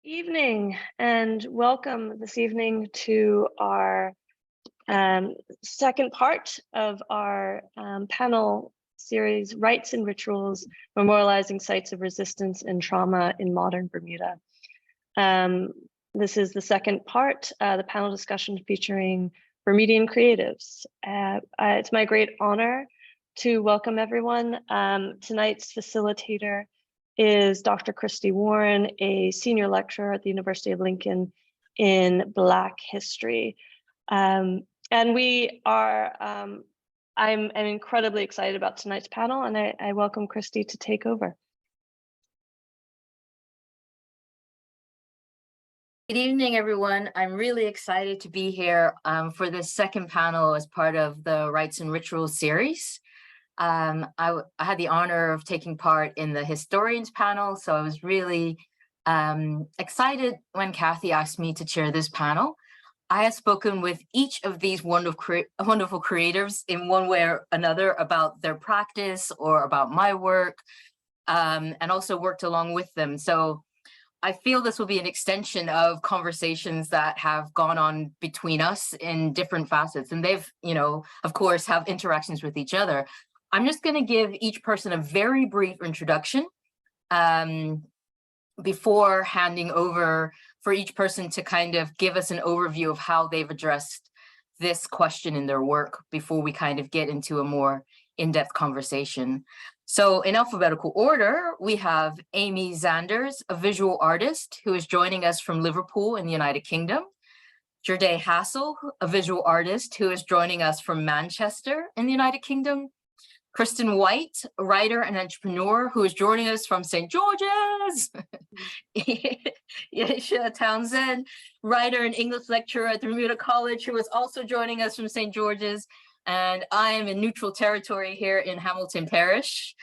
Evening and welcome this evening to our second part of our panel series, Rites and Rituals, Memorializing Sites of Resistance and Trauma in Modern Bermuda. This is the second part, the panel discussion featuring Bermudian creatives. It's my great honor to welcome everyone. Tonight's facilitator is Dr. Kristy Warren, a senior lecturer at the University of Lincoln in Black history. And we are, I'm incredibly excited about tonight's panel, and I welcome Kristy to take over. Good evening, everyone. I'm really excited to be here for this second panel as part of the Rites and Rituals series. I had the honor of taking part in the historians panel, so I was really excited when Kathy asked me to chair this panel. I have spoken with each of these wonderful creators in one way or another about their practice or about my work, and also worked along with them. So I feel this will be an extension of conversations that have gone on between us in different facets, and they've, of course, have interactions with each other. I'm just going to give each person a very brief introduction before handing over for each person to kind of give us an overview of how they've addressed this question in their work before we kind of get into a more in-depth conversation. So in alphabetical order, we have Amy Zanders, a visual artist who is joining us from Liverpool in the United Kingdom. Gherdai Hassell, a visual artist who is joining us from Manchester in the United Kingdom. Kristin White, a writer and entrepreneur who is joining us from St. George's. Yesha Townsend, writer and English lecturer at the Bermuda College, who is also joining us from St. George's. And I am in neutral territory here in Hamilton Parish.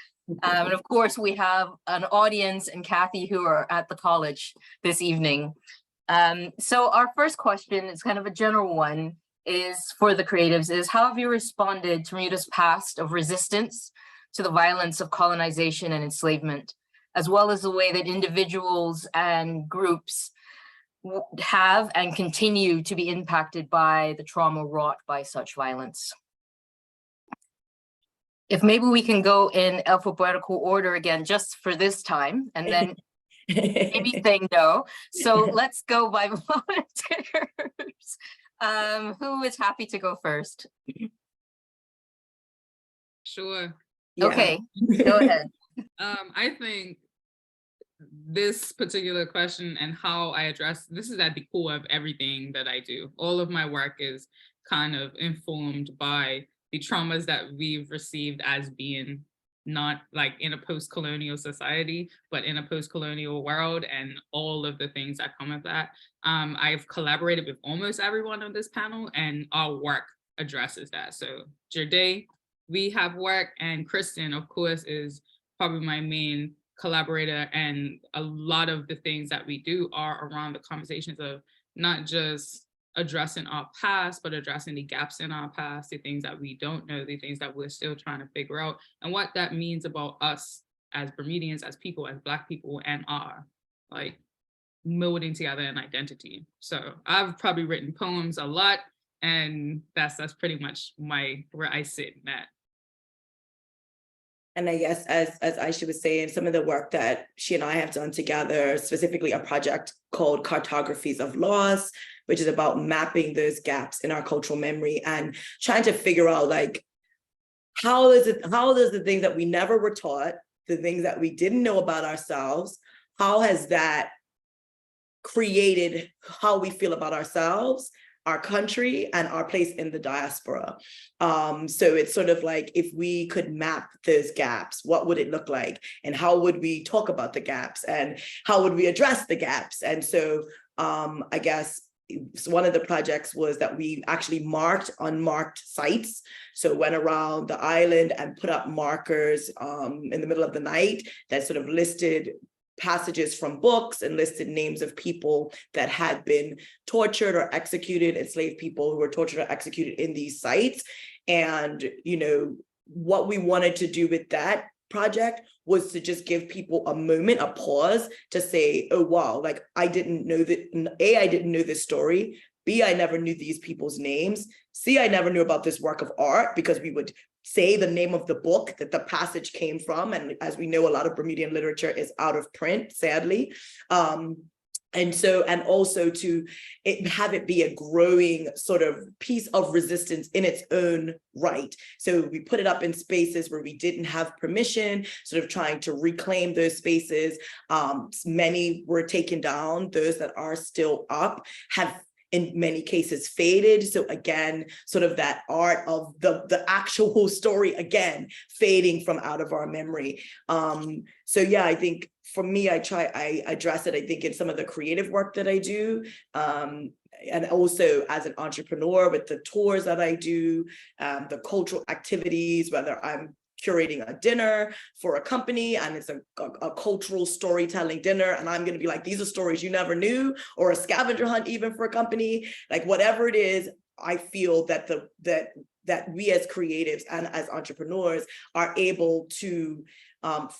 And of course, we have an audience and Kathy who are at the college this evening. So our first question is kind of a general one. Is for the creatives is how have you responded to Bermuda's past of resistance to the violence of colonization and enslavement, as well as the way that individuals and groups have and continue to be impacted by the trauma wrought by such violence? If maybe we can go in alphabetical order again, just for this time, and then maybe saying no. So let's go by volunteers. Who is happy to go first? Sure. Okay, go ahead. I think this particular question and how I address this is at the core of everything that I do. All of my work is kind of informed by the traumas that we've received as being not like in a post-colonial society, but in a post-colonial world and all of the things that come with that. I've collaborated with almost everyone on this panel and our work addresses that. So Gherdai, we have work, and Kristin, of course, is probably my main collaborator, and a lot of the things that we do are around the conversations of not just addressing our past, but addressing the gaps in our past, the things that we don't know, the things that we're still trying to figure out, and what that means about us as Bermudians, as people, as Black people, and our like molding together an identity. So I've probably written poems a lot, and that's pretty much where I sit in that. And I guess as Yesha was saying, some of the work that she and I have done together, specifically a project called Cartographies of Loss, which is about mapping those gaps in our cultural memory and trying to figure out like, how does the things that we never were taught, the things that we didn't know about ourselves, how has that created how we feel about ourselves, our country, and our place in the diaspora. So it's sort of like, if we could map those gaps, what would it look like? And how would we talk about the gaps? And how would we address the gaps? And so I guess one of the projects was that we actually marked unmarked sites. So went around the island and put up markers in the middle of the night that sort of listed passages from books and listed names of people that had been tortured or executed, enslaved people who were tortured or executed in these sites. And, what we wanted to do with that project was to just give people a moment, a pause to say, oh, wow, like I didn't know that, A, I didn't know this story, B, I never knew these people's names, C, I never knew about this work of art, because we would say the name of the book that the passage came from. And as we know, a lot of Bermudian literature is out of print, sadly. And also to have it be a growing sort of piece of resistance in its own right. So we put it up in spaces where we didn't have permission, sort of trying to reclaim those spaces. Many were taken down. Those that are still up have in many cases faded. So again, sort of that art of the actual story again, fading from out of our memory. So yeah, I think for me, I address it, I think, in some of the creative work that I do. And also as an entrepreneur with the tours that I do, the cultural activities, whether I'm curating a dinner for a company and it's a cultural storytelling dinner, and I'm going to be like, these are stories you never knew, or a scavenger hunt even for a company, like whatever it is, I feel that that we as creatives and as entrepreneurs are able to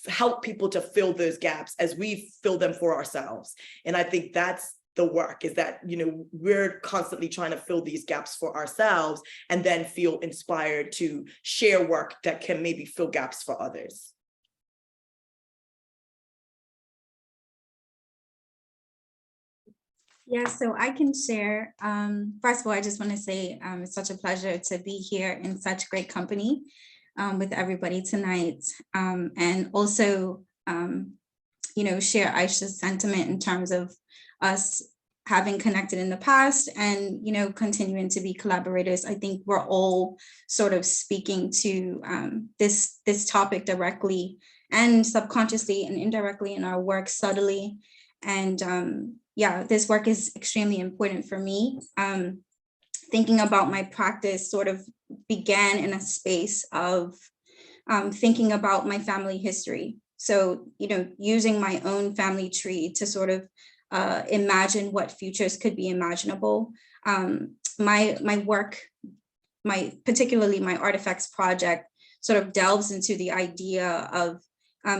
help people to fill those gaps as we fill them for ourselves. And I think that's the work, is that, you know, we're constantly trying to fill these gaps for ourselves and then feel inspired to share work that can maybe fill gaps for others. Yeah, so I can share. First of all, I just want to say it's such a pleasure to be here in such great company with everybody tonight. And also, you know, share Yesha's sentiment in terms of us having connected in the past and, you know, continuing to be collaborators. I think we're all sort of speaking to this topic directly and subconsciously and indirectly in our work subtly. And yeah, this work is extremely important for me. Thinking about my practice sort of began in a space of thinking about my family history. So, you know, using my own family tree to sort of imagine what futures could be imaginable. My work, particularly my artifacts project, sort of delves into the idea of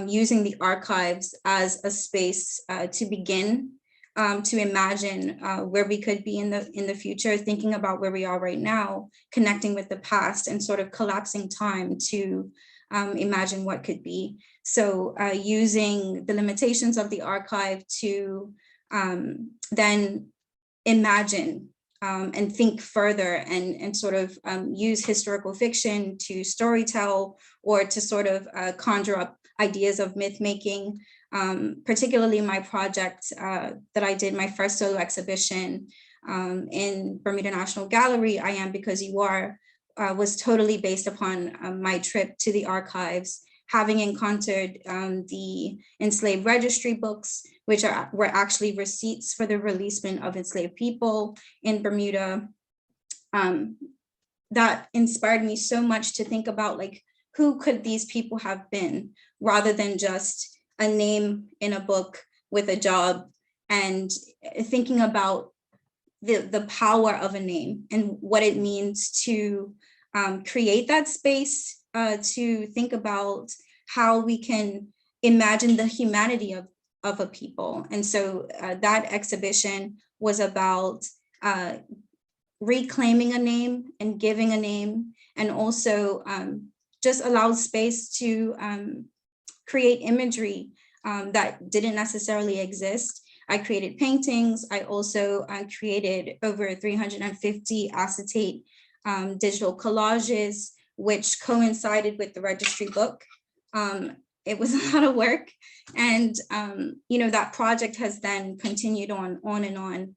using the archives as a space to begin to imagine where we could be in the future, thinking about where we are right now, connecting with the past, and sort of collapsing time to imagine what could be. So using the limitations of the archive to then imagine and think further and sort of use historical fiction to storytell or to sort of conjure up ideas of myth making. Particularly my project that I did, my first solo exhibition in Bermuda National Gallery, I Am Because You Are, was totally based upon my trip to the archives, having encountered the enslaved registry books, which were actually receipts for the releasement of enslaved people in Bermuda. That inspired me so much to think about, like, who could these people have been, rather than just a name in a book with a job, and thinking about the power of a name and what it means to create that space, to think about how we can imagine the humanity of a people. And so that exhibition was about reclaiming a name and giving a name, and also just allowed space to create imagery that didn't necessarily exist. I created paintings. I also created over 350 acetate digital collages, which coincided with the registry book. It was a lot of work. And, you know, that project has then continued on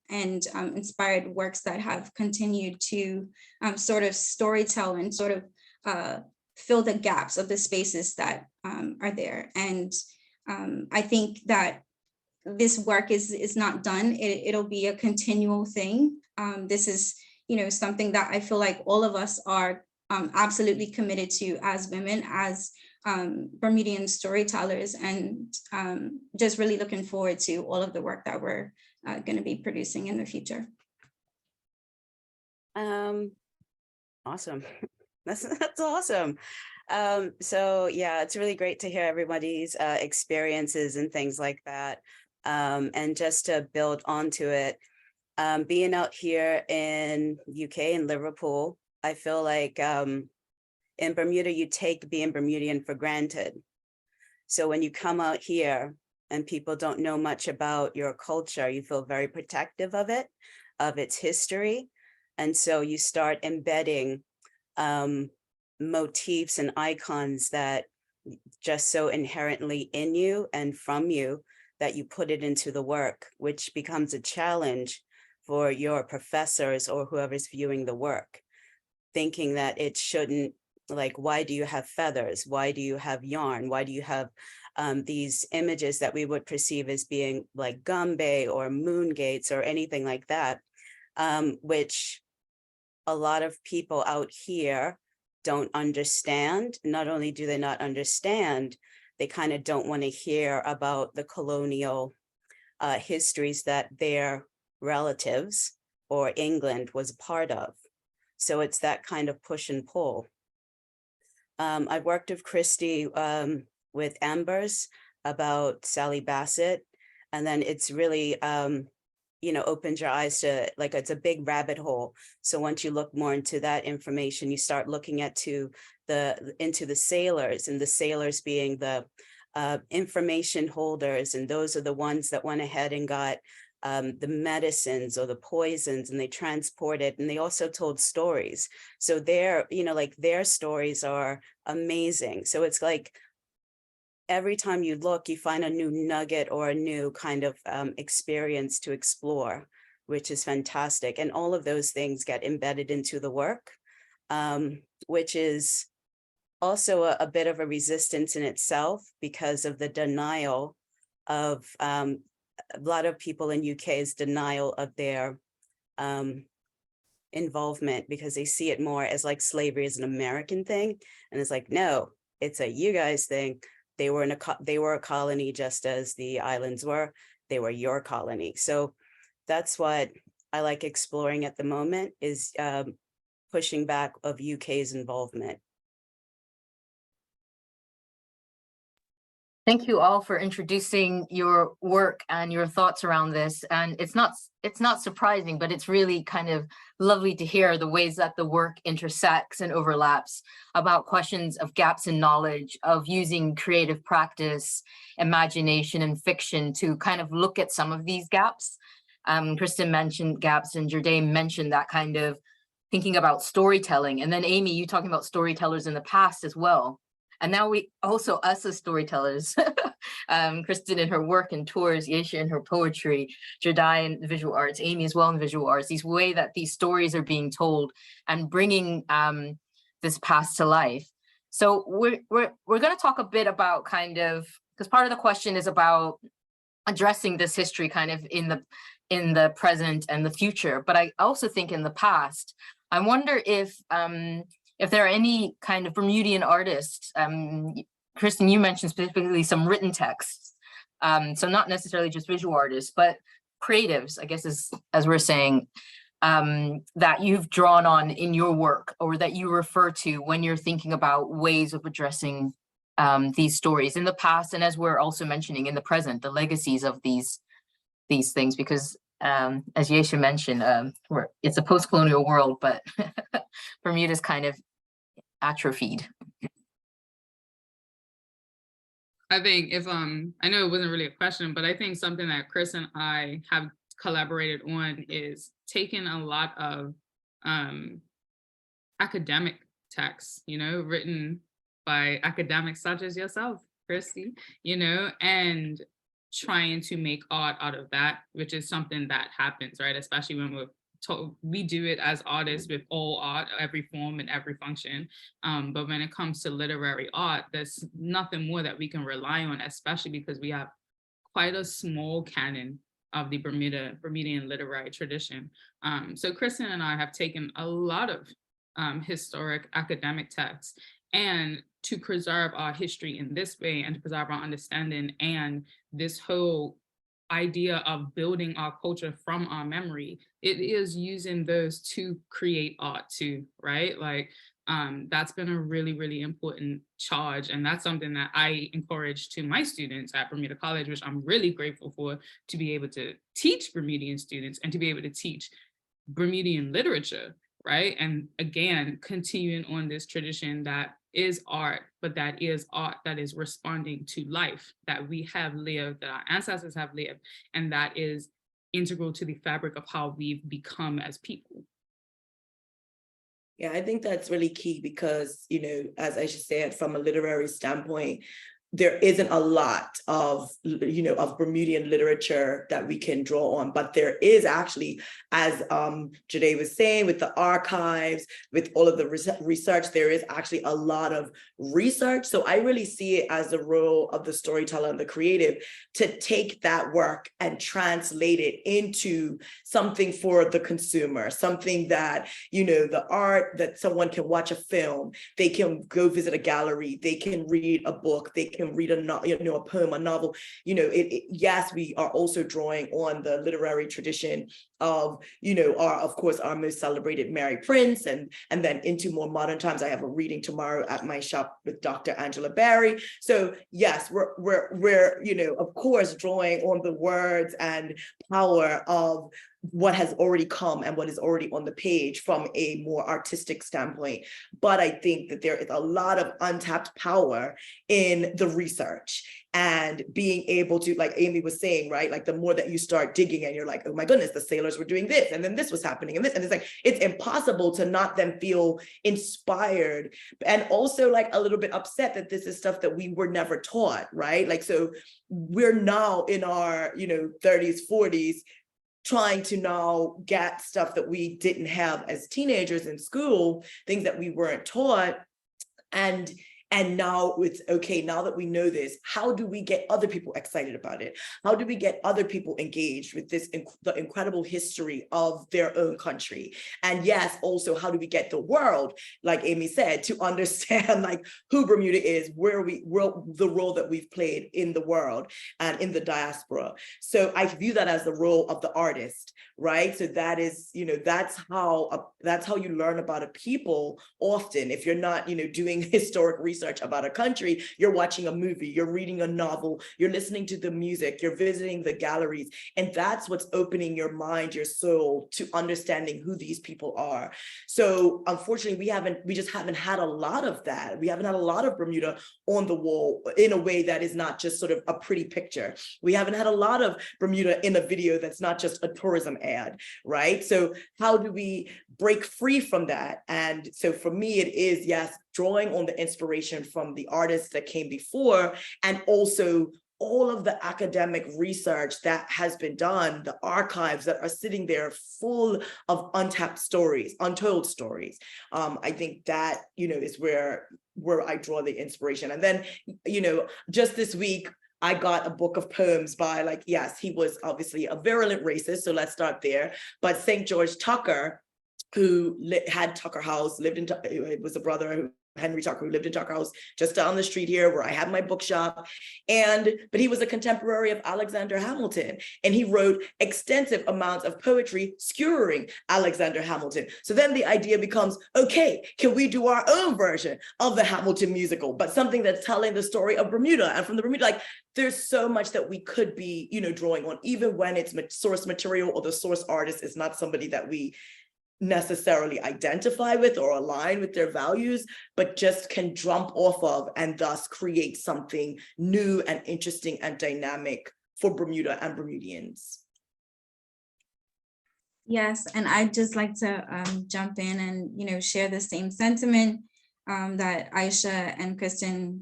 and inspired works that have continued to sort of storytell and sort of fill the gaps of the spaces that are there. And I think that this work is not done. It'll be a continual thing. This is, you know, something that I feel like all of us are absolutely committed to as women, as Bermudian storytellers, and just really looking forward to all of the work that we're going to be producing in the future. Awesome. That's awesome. So yeah, it's really great to hear everybody's experiences and things like that. And just to build onto it, being out here in UK in Liverpool, I feel like in Bermuda, you take being Bermudian for granted. So when you come out here and people don't know much about your culture, you feel very protective of it, of its history. And so you start embedding motifs and icons that just so inherently in you and from you that you put it into the work, which becomes a challenge for your professors or whoever's viewing the work, thinking that it shouldn't, like, why do you have feathers? Why do you have yarn? Why do you have these images that we would perceive as being like gumbe or moon gates or anything like that, which a lot of people out here don't understand. Not only do they not understand, they kind of don't want to hear about the colonial histories that their relatives or England was a part of. So it's that kind of push and pull. I've worked with Kristy with Ambers about Sally Bassett, and then it's really, you know, opens your eyes to, like, it's a big rabbit hole. So once you look more into that information, you start looking into the sailors, and the sailors being the information holders, and those are the ones that went ahead and got the medicines or the poisons, and they transported, and they also told stories. So their, you know, like their stories are amazing. So it's like every time you look, you find a new nugget or a new kind of experience to explore, which is fantastic. And all of those things get embedded into the work, which is also a bit of a resistance in itself because of the denial of a lot of people in UK's denial of their involvement, because they see it more as like slavery is an American thing. And it's like, no, it's a you guys thing. They were a colony just as the islands were. They were your colony. So that's what I like exploring at the moment, is pushing back of UK's involvement. Thank you all for introducing your work and your thoughts around this. And it's not surprising, but it's really kind of lovely to hear the ways that the work intersects and overlaps about questions of gaps in knowledge, of using creative practice, imagination, and fiction to kind of look at some of these gaps. Kristin mentioned gaps, and Gherdai mentioned that kind of thinking about storytelling. And then Amy, you talking about storytellers in the past as well. And now we also, us as storytellers, Kristin in her work and tours, Yesha in her poetry, Gherdai in the visual arts, Amy as well in visual arts, these way that these stories are being told and bringing this past to life. So we're going to talk a bit about kind of, because part of the question is about addressing this history kind of in the present and the future, but I also think in the past. I wonder if there are any kind of Bermudian artists, Kristin, you mentioned specifically some written texts, so not necessarily just visual artists, but creatives, I guess, as we're saying, that you've drawn on in your work, or that you refer to when you're thinking about ways of addressing these stories in the past, and as we're also mentioning in the present, the legacies of these things, because as Yesha mentioned, it's a post-colonial world, but Bermuda's kind of atrophied. I think if I know it wasn't really a question, but I think something that Chris and I have collaborated on is taking a lot of academic texts, you know, written by academics such as yourself, Kristy, you know, and trying to make art out of that, which is something that happens, right? Especially when we do it as artists with all art, every form and every function. But when it comes to literary art, there's nothing more that we can rely on, especially because we have quite a small canon of the Bermudian literary tradition. So Kristin and I have taken a lot of historic academic texts, and to preserve our history in this way, and to preserve our understanding, and this whole idea of building our culture from our memory, it is using those to create art too, right? Like That's been a really, really important charge. And that's something that I encourage to my students at Bermuda College, which I'm really grateful for, to be able to teach Bermudian students and to be able to teach Bermudian literature, right? And again, continuing on this tradition that is art, but that is art that is responding to life that we have lived, that our ancestors have lived, and that is integral to the fabric of how we've become as people. Yeah, I think that's really key because, you know, as Yesha said, from a literary standpoint, there isn't a lot of, you know, of Bermudian literature that we can draw on, but there is actually, as Gherdai was saying, with the archives, with all of the research, there is actually a lot of research. So I really see it as the role of the storyteller and the creative to take that work and translate it into something for the consumer, something that, you know, the art that someone can watch a film, they can go visit a gallery, they can read a book, they can read a poem, a novel. You know, yes, we are also drawing on the literary tradition of, you know, of course, our most celebrated Mary Prince, and then into more modern times. I have a reading tomorrow at my shop with Dr. Angela Barry. So yes, we're you know, of course, drawing on the words and power of what has already come and what is already on the page from a more artistic standpoint. But I think that there is a lot of untapped power in the research and being able to, like Amy was saying, right? Like the more that you start digging and you're like, oh my goodness, the sailors were doing this, and then this was happening, and this, and it's like, it's impossible to not then feel inspired and also like a little bit upset that this is stuff that we were never taught, right? Like, so we're now in our, you know, 30s, 40s, trying to now get stuff that we didn't have as teenagers in school, things that we weren't taught. And now it's okay, now that we know this, how do we get other people excited about it? How do we get other people engaged with this, the incredible history of their own country? And yes, also, how do we get the world, like Amy said, to understand like who Bermuda is, the role that we've played in the world and in the diaspora. So I view that as the role of the artist, right? So that is, you know, that's how you learn about a people often. If you're not, you know, doing historic research about a country, you're watching a movie, you're reading a novel, you're listening to the music, you're visiting the galleries, and that's what's opening your mind, your soul to understanding who these people are. So unfortunately, we just haven't had a lot of that. We haven't had a lot of Bermuda on the wall in a way that is not just sort of a pretty picture. We haven't had a lot of Bermuda in a video that's not just a tourism ad, right? So how do we break free from that? And so for me, it is, yes, drawing on the inspiration from the artists that came before, and also all of the academic research that has been done, the archives that are sitting there full of untapped stories, untold stories. I think that, you know, is where I draw the inspiration. And then, you know, just this week, I got a book of poems by, like, yes, he was obviously a virulent racist, so let's start there. But St. George Tucker, who had Tucker House, it was a brother who, Henry Tucker, who lived in Tucker House just down the street here where I have my bookshop. But he was a contemporary of Alexander Hamilton, and he wrote extensive amounts of poetry skewering Alexander Hamilton. So then the idea becomes, okay, can we do our own version of the Hamilton musical, but something that's telling the story of Bermuda, and from the Bermuda, like, there's so much that we could be, you know, drawing on, even when it's source material or the source artist is not somebody that we necessarily identify with or align with their values, but just can jump off of and thus create something new and interesting and dynamic for Bermuda and Bermudians. Yes, and I'd just like to jump in and, you know, share the same sentiment that Yesha and Kristin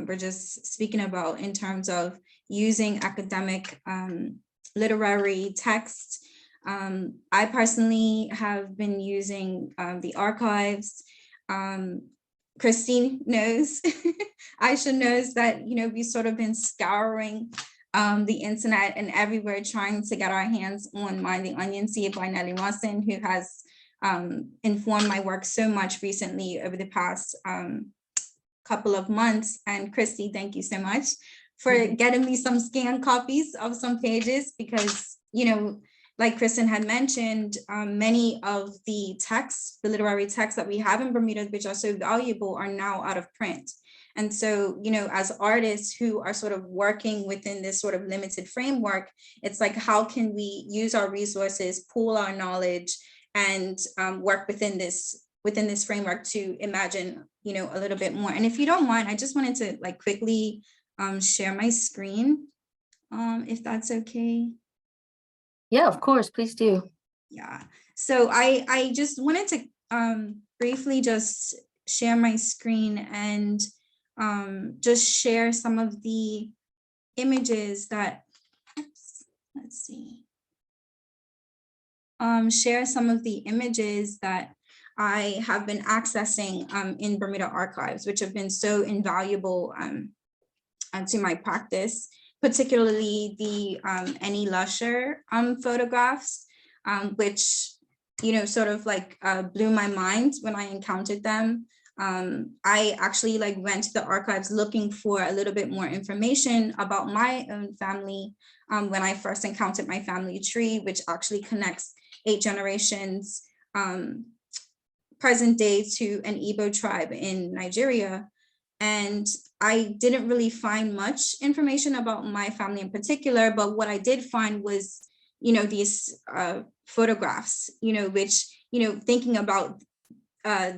were just speaking about in terms of using academic literary text. I personally have been using the archives. Kristin knows, Yesha knows that, you know, we've sort of been scouring the internet and everywhere trying to get our hands on Mind the Onion Seed by Nellie Lawson, who has informed my work so much recently over the past couple of months. And Kristy, thank you so much for getting me some scanned copies of some pages, because, you know, like Kristin had mentioned, many of the texts, the literary texts that we have in Bermuda, which are so valuable, are now out of print. And so, you know, as artists who are sort of working within this sort of limited framework, it's like, how can we use our resources, pool our knowledge, and work within this framework to imagine, you know, a little bit more. And if you don't mind, I just wanted to like quickly share my screen, if that's okay. Yeah, of course, please do. Yeah, so I just wanted to briefly just share my screen and just share some of the images that, let's see, share some of the images that I have been accessing in Bermuda archives, which have been so invaluable to my practice, particularly the Annie Lusher photographs, which, you know, sort of like blew my mind when I encountered them. I actually like went to the archives looking for a little bit more information about my own family when I first encountered my family tree, which actually connects 8 generations present day to an Igbo tribe in Nigeria. And I didn't really find much information about my family in particular, but what I did find was, you know, these photographs, you know, which, you know, thinking about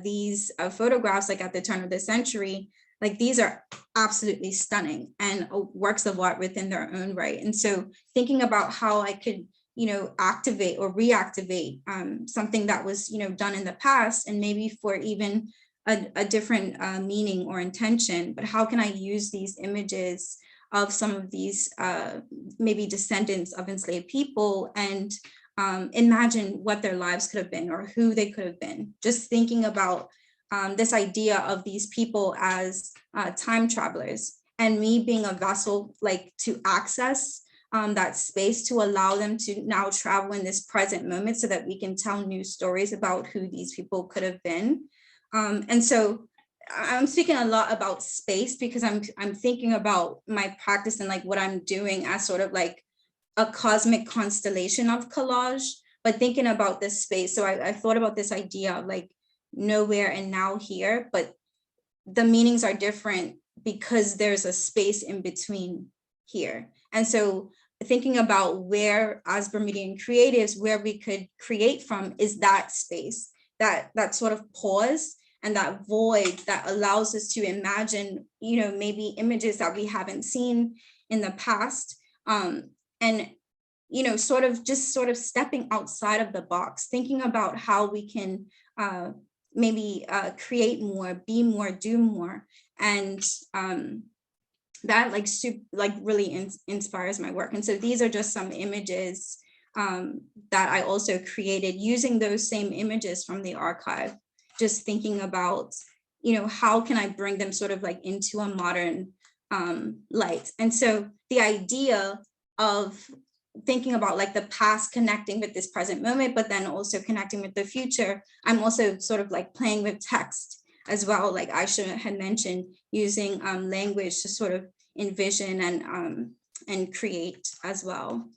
these photographs like at the turn of the century, like these are absolutely stunning and works of art within their own right. And so thinking about how I could, you know, activate or reactivate something that was, you know, done in the past, and maybe for even a different meaning or intention, but how can I use these images of some of these maybe descendants of enslaved people and imagine what their lives could have been or who they could have been. Just thinking about this idea of these people as time travelers, and me being a vessel like to access that space to allow them to now travel in this present moment so that we can tell new stories about who these people could have been. And so I'm speaking a lot about space because I'm thinking about my practice and like what I'm doing as sort of like a cosmic constellation of collage, but thinking about this space. So I thought about this idea of like nowhere and now here, but the meanings are different because there's a space in between here. And so thinking about where as Bermudian creatives, where we could create from is that space, that sort of pause and that void that allows us to imagine, you know, maybe images that we haven't seen in the past. And, you know, sort of stepping outside of the box, thinking about how we can maybe create more, be more, do more. And that like really inspires my work. And so these are just some images that I also created using those same images from the archive, just thinking about, you know, how can I bring them sort of like into a modern light. And so the idea of thinking about like the past connecting with this present moment, but then also connecting with the future, I'm also sort of like playing with text as well, like Yesha had mentioned, using language to sort of envision and create as well.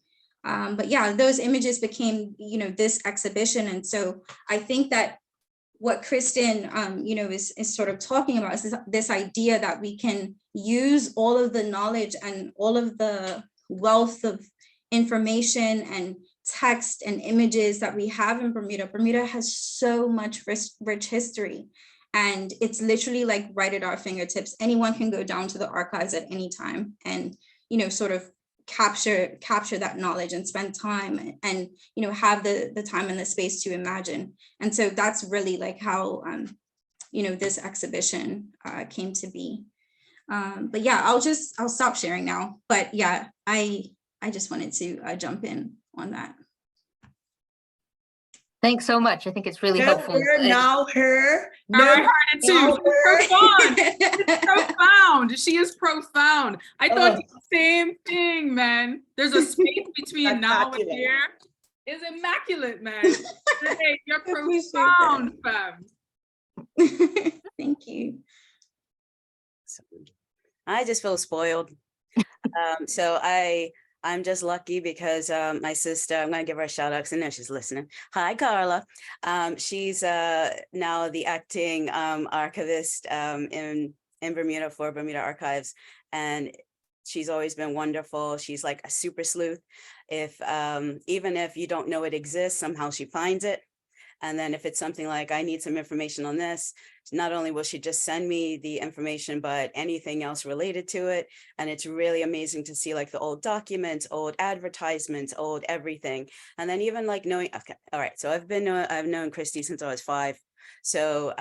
But yeah, those images became, you know, this exhibition. And so I think that what Kristin, you know, is sort of talking about is this idea that we can use all of the knowledge and all of the wealth of information and text and images that we have in Bermuda. Bermuda has so much rich history, and it's literally like right at our fingertips. Anyone can go down to the archives at any time and, you know, sort of capture that knowledge and spend time and, you know, have the time and the space to imagine. And so that's really like how, you know, this exhibition came to be. But yeah, I'll stop sharing now. But yeah, I just wanted to jump in on that. Thanks so much. I think it's really helpful. Now her. No, I heard it too. Profound. It's profound. She is profound. I thought the same thing, man. There's a space between now and here. It's immaculate, man. Hey, you're profound, fam. Thank you. I just feel spoiled. So I I'm just lucky because my sister, I'm going to give her a shout out because I know she's listening. Hi, Carla. She's now the acting archivist in Bermuda for Bermuda Archives. And she's always been wonderful. She's like a super sleuth. If even if you don't know it exists, somehow she finds it. And then if it's something like, I need some information on this, not only will she just send me the information, but anything else related to it. And it's really amazing to see like the old documents, old advertisements, old everything. And then even like knowing, okay, all right. So I've known Kristy since I was 5. So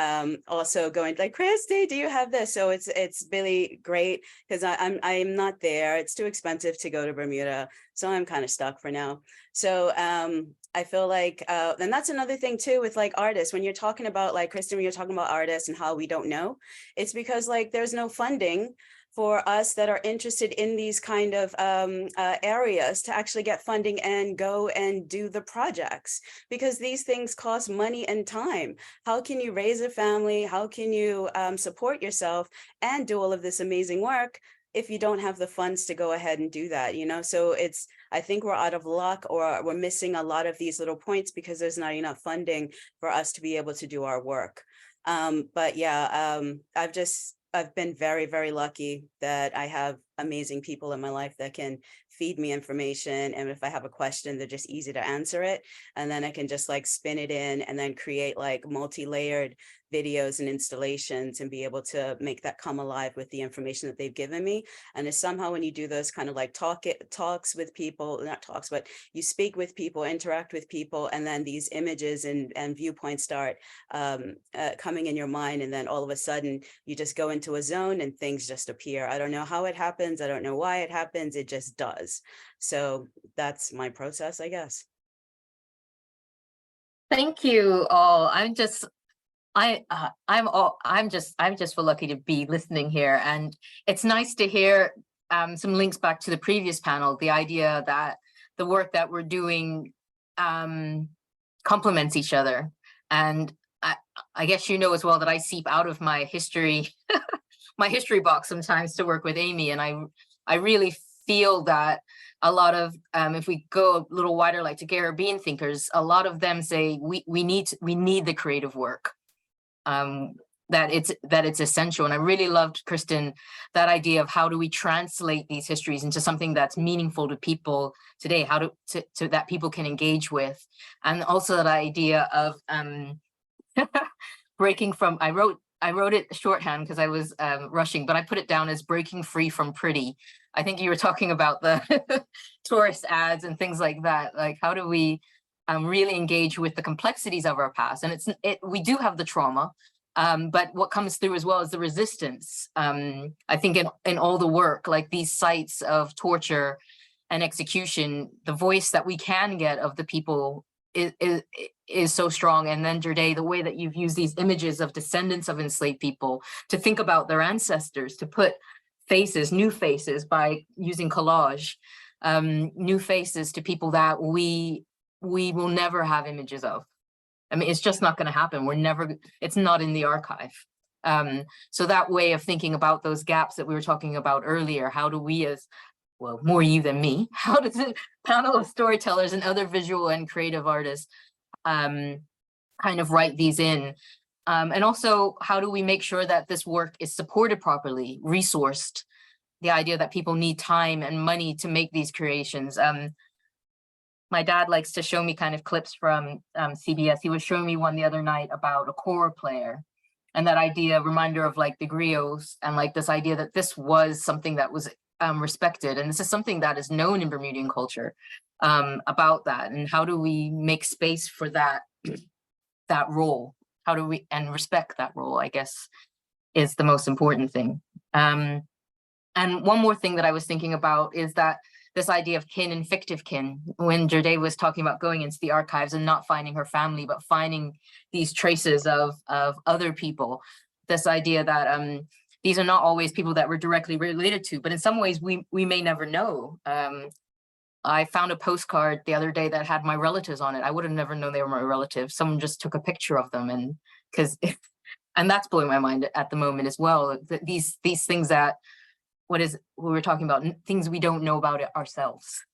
also going like, Kristy, do you have this? So it's really great because I'm not there. It's too expensive to go to Bermuda. So I'm kind of stuck for now. So I feel like, and that's another thing too with like artists, when you're talking about like Kristin, when you're talking about artists and how we don't know, it's because like there's no funding for us that are interested in these kind of areas to actually get funding and go and do the projects, because these things cost money and time. How can you raise a family? How can you support yourself and do all of this amazing work if you don't have the funds to go ahead and do that, you know? So I think we're out of luck, or we're missing a lot of these little points because there's not enough funding for us to be able to do our work. But yeah, I've been very, very lucky that I have amazing people in my life that can feed me information. And if I have a question, they're just easy to answer it. And then I can just like spin it in and then create like multi-layered videos and installations and be able to make that come alive with the information that they've given me. And it's somehow when you do those kind of like talks with people, not talks, but you speak with people, interact with people, and then these images and viewpoints start coming in your mind. And then all of a sudden you just go into a zone and things just appear. I don't know how it happens. I don't know why it happens. It just does. So that's my process, I guess. Thank you all. I'm just so lucky to be listening here, and it's nice to hear some links back to the previous panel. The idea that the work that we're doing complements each other, and I guess you know as well that I seep out of my history, my history box sometimes to work with Amy, and I really feel that a lot of if we go a little wider, like to Caribbean thinkers, a lot of them say we need the creative work. That it's essential. And I really loved, Kristin, that idea of how do we translate these histories into something that's meaningful to people today, how to that people can engage with. And also that idea of breaking from, I wrote it shorthand because I was rushing, but I put it down as breaking free from pretty. I think you were talking about the tourist ads and things like that. Like, how do we really engage with the complexities of our past? And we do have the trauma, but what comes through as well is the resistance. I think in all the work, like these sites of torture and execution, the voice that we can get of the people is so strong. And then Gherdai, the way that you've used these images of descendants of enslaved people to think about their ancestors, to put faces, new faces by using collage, new faces to people that we will never have images of. I mean, it's just not going to happen. It's not in the archive. So that way of thinking about those gaps that we were talking about earlier, how do we as, well, more you than me, how does a panel of storytellers and other visual and creative artists kind of write these in? And also, how do we make sure that this work is supported properly, resourced? The idea that people need time and money to make these creations. My dad likes to show me kind of clips from CBS. He was showing me one the other night about a kora player, and that idea, reminder of like the griots, and like this idea that this was something that was respected. And this is something that is known in Bermudian culture about that. And how do we make space for that role? How do we, and respect that role, I guess, is the most important thing. And one more thing that I was thinking about is that this idea of kin and fictive kin, when Gherdai was talking about going into the archives and not finding her family, but finding these traces of other people, this idea that these are not always people that we're directly related to, but in some ways we may never know. I found a postcard the other day that had my relatives on it. I would have never known they were my relatives. Someone just took a picture of them, and that's blowing my mind at the moment as well. These things that, we were talking about, things we don't know about it ourselves.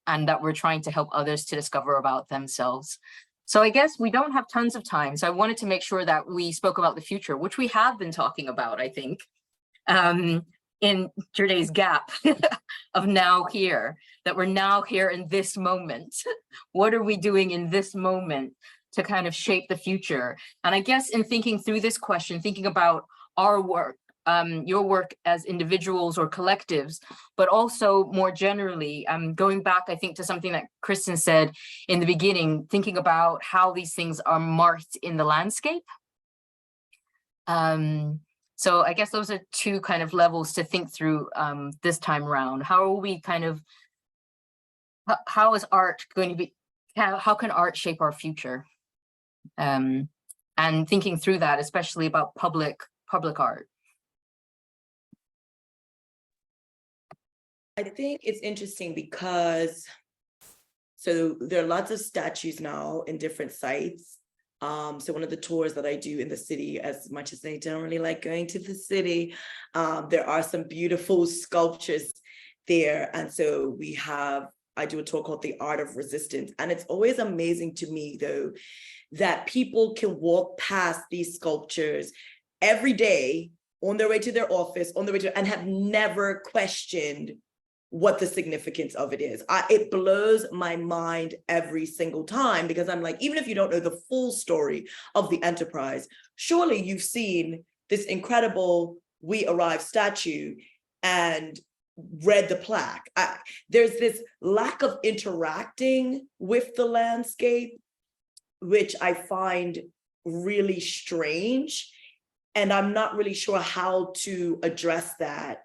and that we're trying to help others to discover about themselves. So I guess we don't have tons of time. So I wanted to make sure that we spoke about the future, which we have been talking about, I think, in Gherdai's gap of now here, that we're now here in this moment. What are we doing in this moment to kind of shape the future? And I guess in thinking through this question, thinking about our work, your work as individuals or collectives, but also more generally, going back, I think, to something that Kristin said in the beginning, thinking about how these things are marked in the landscape. So I guess those are two kind of levels to think through this time around. How are we kind of, how is art going to be, how can art shape our future? And thinking through that, especially about public art. I think it's interesting because, so there are lots of statues now in different sites. So one of the tours that I do in the city, as much as I don't really like going to the city, there are some beautiful sculptures there. And so I do a tour called The Art of Resistance. And it's always amazing to me, though, that people can walk past these sculptures every day on their way to their office, and have never questioned what the significance of it is. It blows my mind every single time, because I'm like, even if you don't know the full story of the enterprise, surely you've seen this incredible We Arrive statue and read the plaque. There's this lack of interacting with the landscape, which I find really strange. And I'm not really sure how to address that.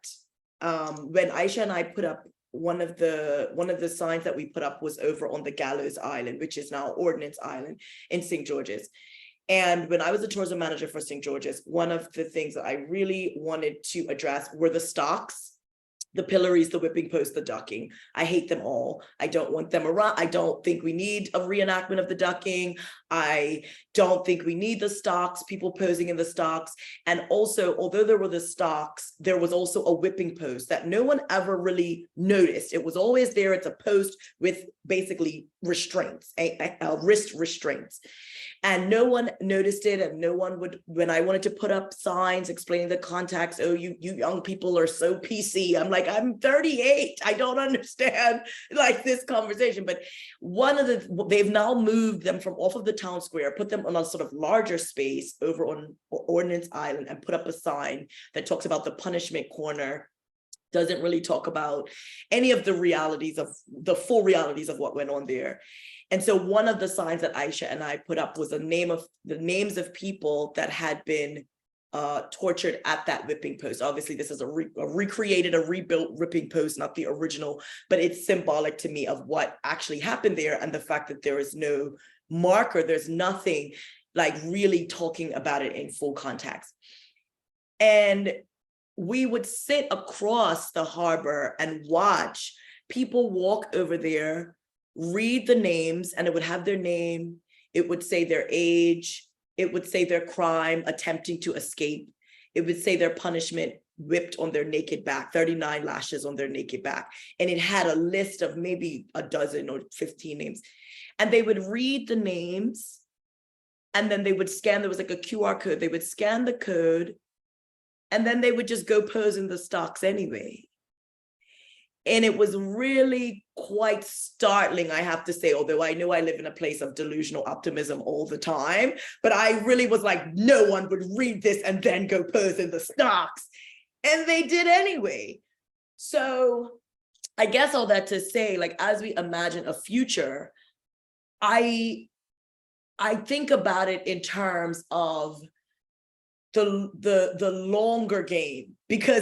When Yesha and I put up one of the signs that we put up was over on the Gallows Island, which is now Ordnance Island in St. George's. And when I was the tourism manager for St. George's, one of the things that I really wanted to address were the stocks, the pillories, the whipping post, the ducking. I hate them all. I don't want them around. I don't think we need a reenactment of the ducking. I don't think we need the stocks, people posing in the stocks. And also, although there were the stocks, there was also a whipping post that no one ever really noticed. It was always there. It's a post with basically restraints, wrist restraints. And no one noticed it, and no one would, when I wanted to put up signs explaining the context, oh, you young people are so PC. I'm like, I'm 38. I don't understand like this conversation. But they've now moved them from off of the town square, put them on a sort of larger space over on Ordnance Island, and put up a sign that talks about the punishment corner. Doesn't really talk about any of the full realities of what went on there. And so one of the signs that Yesha and I put up was the names of people that had been tortured at that whipping post. Obviously, this is a rebuilt whipping post, not the original, but it's symbolic to me of what actually happened there, and the fact that there is no marker, there's nothing like really talking about it in full context. And we would sit across the harbor and watch people walk over there, read the names, and it would have their name, it would say their age, it would say their crime, attempting to escape, it would say their punishment, whipped on their naked back, 39 lashes on their naked back. And it had a list of maybe a dozen or 15 names. And they would read the names, and then they would scan, there was like a QR code, they would scan the code, and then they would just go pose in the stocks anyway. And it was really quite startling, I have to say, although I know I live in a place of delusional optimism all the time, but I really was like, no one would read this and then go pose in the stocks. And they did anyway. So I guess all that to say, like, as we imagine a future, I think about it in terms of the longer game, because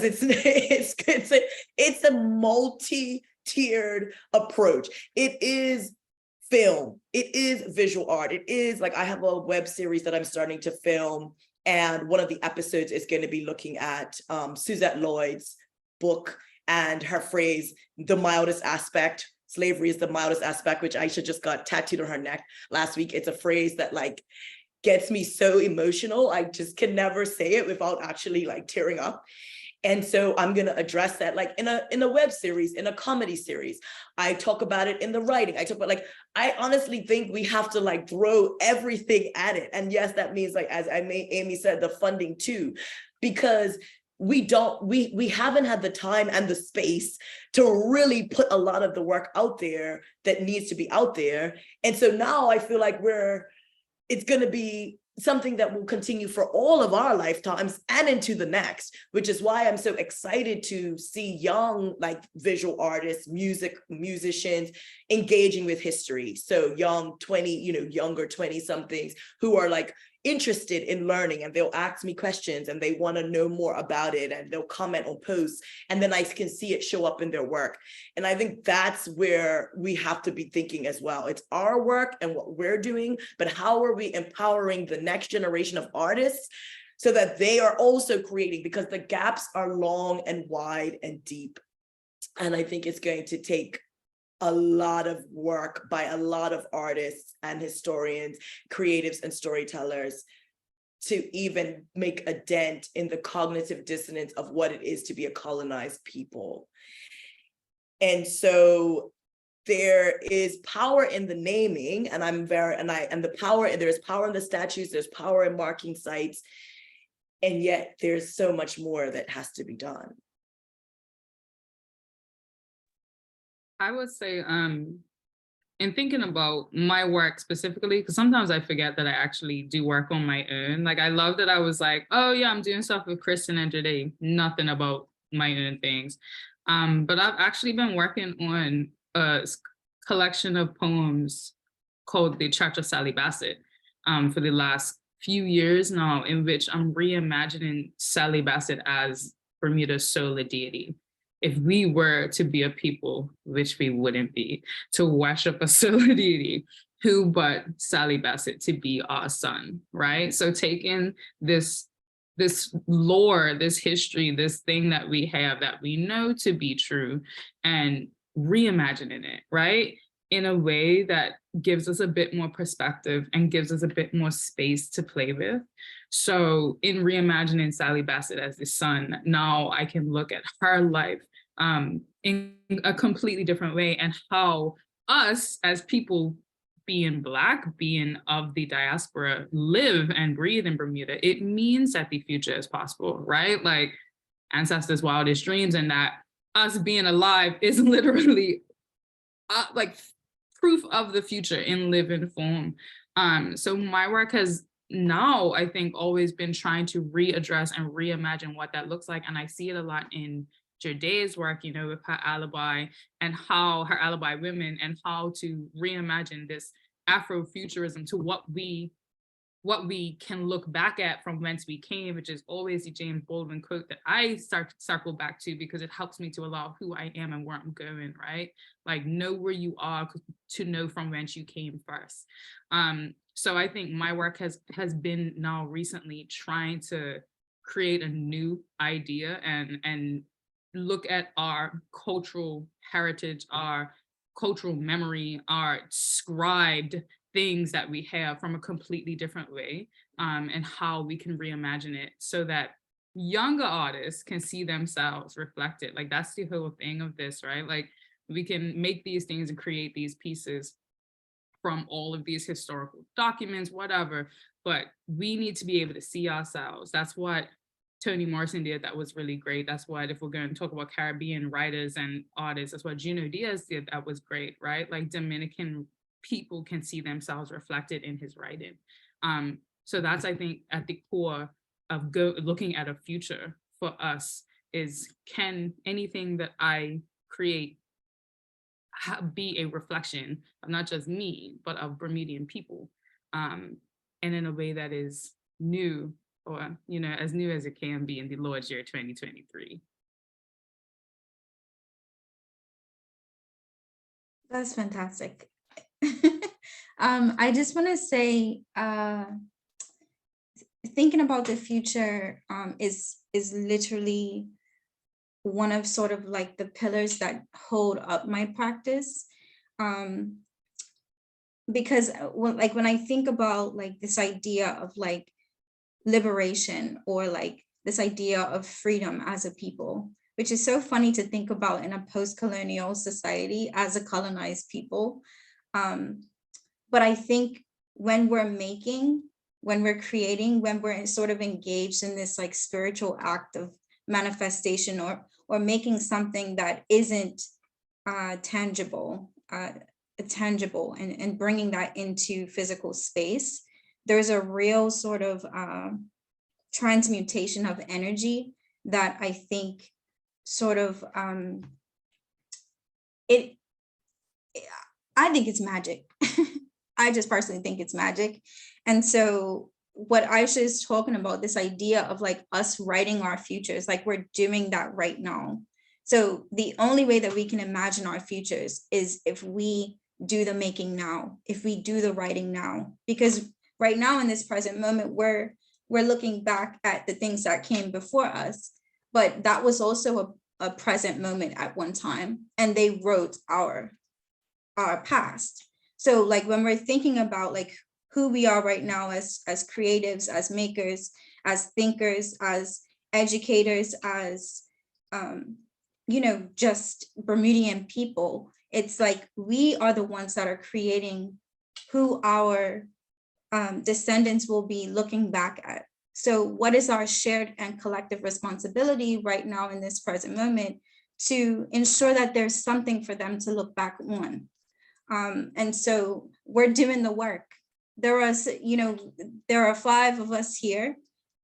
it's a multi-tiered approach. It is film, it is visual art, it is like, I have a web series that I'm starting to film, and one of the episodes is going to be looking at Suzette Lloyd's book and her phrase, the mildest aspect, slavery is the mildest aspect, which Yesha just got tattooed on her neck last week. It's a phrase that like gets me so emotional. I just can never say it without actually like tearing up. And so I'm going to address that like in a web series, in a comedy series. I talk about it in the writing. I talk about like, I honestly think we have to like throw everything at it. And yes, that means like, as Amy said, the funding too, because we haven't had the time and the space to really put a lot of the work out there that needs to be out there. And so now I feel like it's going to be something that will continue for all of our lifetimes and into the next, which is why I'm so excited to see young like visual artists, musicians engaging with history. So young 20, younger 20 somethings who are like interested in learning, and they'll ask me questions and they want to know more about it, and they'll comment on posts, and then I can see it show up in their work. And I think that's where we have to be thinking as well. It's our work and what we're doing, but how are we empowering the next generation of artists so that they are also creating, because the gaps are long and wide and deep. And I think it's going to take a lot of work by a lot of artists and historians, creatives and storytellers to even make a dent in the cognitive dissonance of what it is to be a colonized people. And so there is power in the naming, and there's power in the statues, there's power in marking sites, and yet there's so much more that has to be done. I would say, in thinking about my work specifically, because sometimes I forget that I actually do work on my own. Like, I love that I was like, oh yeah, I'm doing stuff with Kristin and Gherdai, nothing about my own things. But I've actually been working on a collection of poems called The Church of Sally Bassett for the last few years now, in which I'm reimagining Sally Bassett as Bermuda's solar deity. If we were to be a people, which we wouldn't be, to worship a solar deity, who but Sally Bassett to be our sun, right? So taking this lore, this history, this thing that we have that we know to be true, and reimagining it, right? In a way that gives us a bit more perspective and gives us a bit more space to play with. So in reimagining Sally Bassett as the sun, now I can look at her life in a completely different way, and how us as people being Black, being of the diaspora, live and breathe in Bermuda. It means that the future is possible, right? Like ancestors' wildest dreams, and that us being alive is literally like proof of the future in living form. So my work has now, I think, always been trying to readdress and reimagine what that looks like. And I see it a lot in Gherdai's work, with her alibi and how her alibi women, and how to reimagine this Afrofuturism to what we can look back at from whence we came, which is always the James Baldwin quote that I circle back to, because it helps me to allow who I am and where I'm going, right? Like, know where you are to know from whence you came first. So I think my work has been now recently trying to create a new idea and look at our cultural heritage, our cultural memory, our scribed things that we have from a completely different way, and how we can reimagine it so that younger artists can see themselves reflected. Like, that's the whole thing of this, right? Like, we can make these things and create these pieces from all of these historical documents, whatever, but we need to be able to see ourselves. That's what Toni Morrison did. That was really great. That's what, if we're going to talk about Caribbean writers and artists, that's what Junot Diaz did. That was great, right? Like, Dominican people can see themselves reflected in his writing. So that's, I think, at the core of looking at a future for us is, can anything that I create be a reflection of not just me, but of Bermudian people, and in a way that is new, or as new as it can be in the Lord's year 2023. That's fantastic. I just want to say, thinking about the future is literally one of sort of like the pillars that hold up my practice. Because when I think about like this idea of like liberation, or like this idea of freedom as a people, which is so funny to think about in a post-colonial society as a colonized people. But I think when we're making, when we're creating, when we're sort of engaged in this like spiritual act of manifestation or making something that isn't tangible and bringing that into physical space, there's a real sort of transmutation of energy that I think sort of I think it's magic. I just personally think it's magic. And so what Aisha is talking about, this idea of like us writing our futures, like we're doing that right now. So the only way that we can imagine our futures is if we do the making now, if we do the writing now, because right now in this present moment, we're looking back at the things that came before us, but that was also a present moment at one time, and they wrote our past. So like when we're thinking about like who we are right now as creatives, as makers, as thinkers, as educators, as just Bermudian people, it's like we are the ones that are creating who our descendants will be looking back at. So what is our shared and collective responsibility right now in this present moment to ensure that there's something for them to look back on? And so we're doing the work. There are 5 of us here,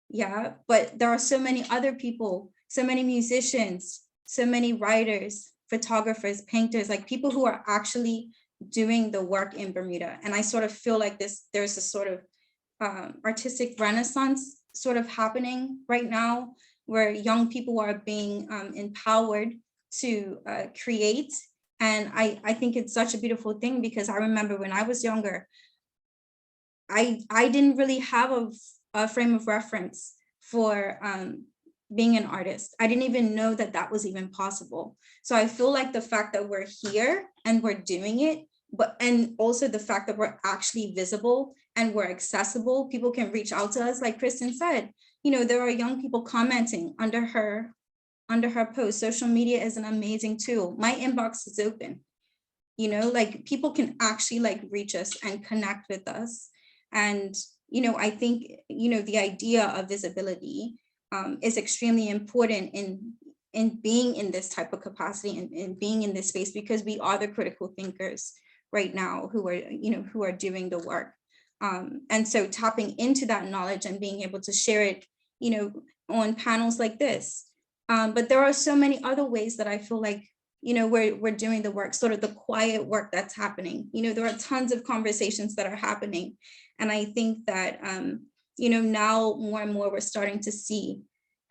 yeah, but there are so many other people, so many musicians, so many writers, photographers, painters, like people who are actually doing the work in Bermuda. And I sort of feel like there's a sort of artistic renaissance sort of happening right now, where young people are being empowered to create. And I think it's such a beautiful thing, because I remember when I was younger, I didn't really have a frame of reference for being an artist. I didn't even know that that was even possible. So I feel like the fact that we're here and we're doing it, and also the fact that we're actually visible and we're accessible, people can reach out to us. Like Kristin said, there are young people commenting under her post. Social media is an amazing tool. My inbox is open, like people can actually like reach us and connect with us. And, I think, the idea of visibility is extremely important in being in this type of capacity and being in this space, because we are the critical thinkers right now who are doing the work. And so tapping into that knowledge and being able to share it, on panels like this. But there are so many other ways that I feel like, we're doing the work, sort of the quiet work that's happening. There are tons of conversations that are happening. And I think that, now more and more we're starting to see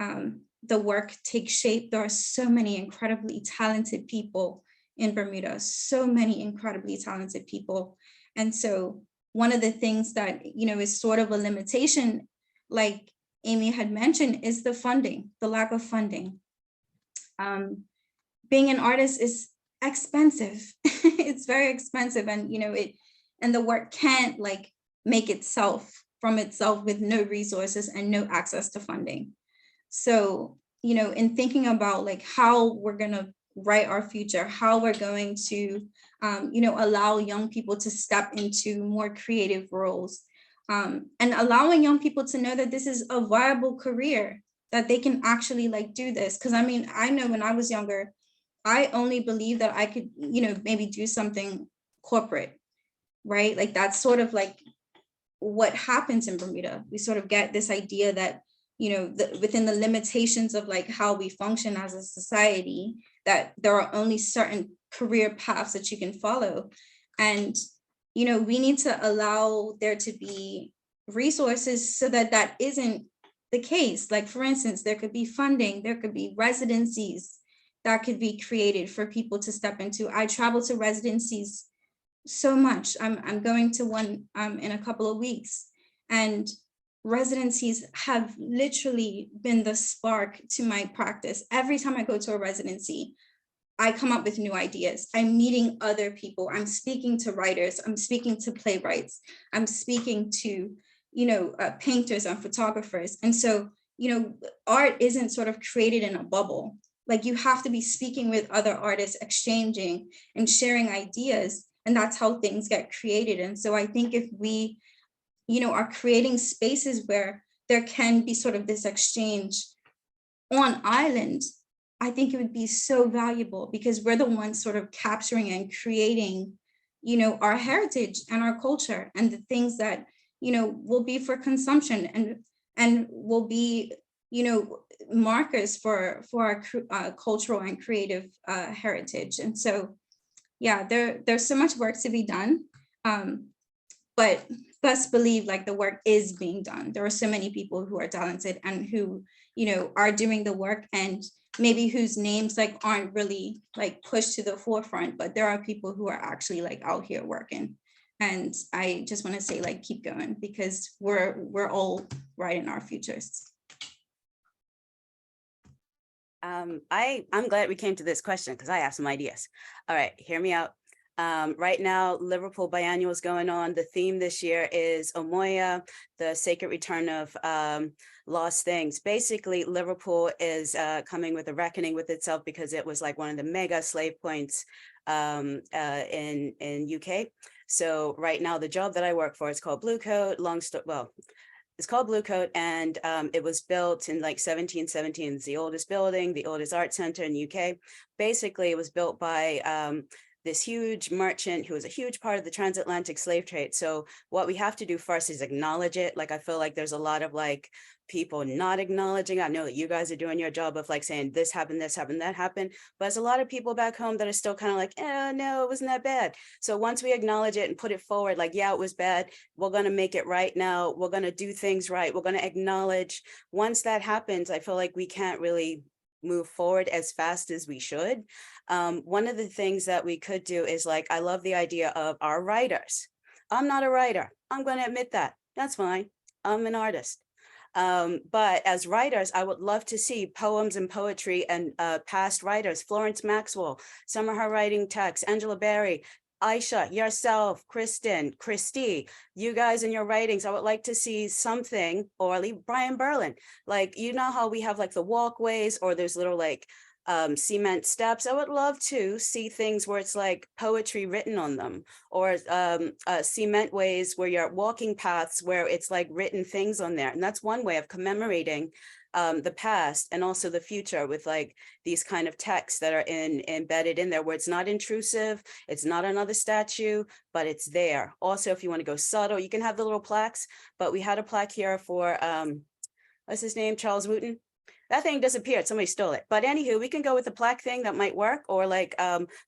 the work take shape. There are so many incredibly talented people in Bermuda, so many incredibly talented people. And so one of the things that, is sort of a limitation, like Amy had mentioned, is the funding, the lack of funding. Being an artist is expensive. It's very expensive. And, and the work can't like make itself from itself with no resources and no access to funding. So, in thinking about like how we're going to write our future, how we're going to, allow young people to step into more creative roles, and allowing young people to know that this is a viable career, that they can actually like do this. Because I know when I was younger, I only believed that I could, maybe do something corporate, right? Like that's sort of like what happens in Bermuda. We sort of get this idea that, within the limitations of like how we function as a society, that there are only certain career paths that you can follow. And, we need to allow there to be resources so that that isn't the case. Like, for instance, there could be funding, there could be residencies that could be created for people to step into. I travel to residencies so much. I'm going to one in a couple of weeks, and residencies have literally been the spark to my practice. Every time I go to a residency, I come up with new ideas. I'm meeting other people. I'm speaking to writers. I'm speaking to playwrights. I'm speaking to, painters and photographers. And so, art isn't sort of created in a bubble. Like you have to be speaking with other artists, exchanging and sharing ideas, and that's how things get created. And so I think if we, are creating spaces where there can be sort of this exchange on island, I think it would be so valuable, because we're the ones sort of capturing and creating, our heritage and our culture and the things that, will be for consumption and will be, markers for our cultural and creative heritage. And so, yeah, there's so much work to be done, but best believe like the work is being done. There are so many people who are talented and who, are doing the work, and maybe whose names like aren't really like pushed to the forefront, but there are people who are actually like out here working. And I just want to say, like, keep going, because we're all writing our futures. I'm glad we came to this question, because I have some ideas. All right, hear me out. Right now, Liverpool Biennial is going on. The theme this year is Omoya, the sacred return of lost things. Basically, Liverpool is coming with a reckoning with itself, because it was like one of the mega slave points in UK. So right now, the job that I work for is called Blue Coat. It's called Blue Coat, and it was built in like 1717. It's the oldest building, the oldest art center in UK. Basically, it was built by this huge merchant who was a huge part of the transatlantic slave trade. So what we have to do first is acknowledge it. Like, I feel like there's a lot of like people not acknowledging. I know that you guys are doing your job of like saying this happened, that happened, but there's a lot of people back home that are still kind of like, no, it wasn't that bad. So once we acknowledge it and put it forward, like, yeah, it was bad, we're going to make it right now. We're going to do things right. We're going to acknowledge. Once that happens, I feel like we can't really move forward as fast as we should. One of the things that we could do is like, I love the idea of our writers. I'm not a writer. I'm going to admit that. That's fine. I'm an artist. But as writers, I would love to see poems and poetry and past writers, Florence Maxwell, some of her writing texts, Angela Barry, Yesha, yourself, Kristin, Kristy, you guys in your writings. I would like to see something, or Brian Berlin, like, you know how we have like the walkways or there's little like cement steps. I would love to see things where it's like poetry written on them, or cement ways where you're walking paths where it's like written things on there. And that's one way of commemorating the past and also the future, with like these kind of texts that are embedded in there, where it's not intrusive, it's not another statue, but it's there. Also, if you want to go subtle, you can have the little plaques, but we had a plaque here for what's his name, Charles Wooten. That thing disappeared, somebody stole it. But anywho, we can go with the plaque thing, that might work, or like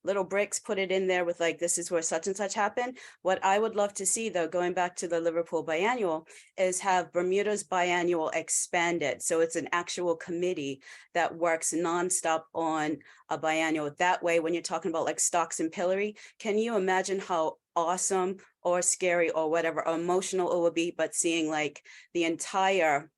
little bricks, put it in there with like, this is where such and such happened. What I would love to see, though, going back to the Liverpool Biennial, is have Bermuda's Biennial expanded. So it's an actual committee that works nonstop on a biennial. That way, when you're talking about like stocks and pillory, can you imagine how awesome or scary or whatever, or emotional it would be, but seeing like the entire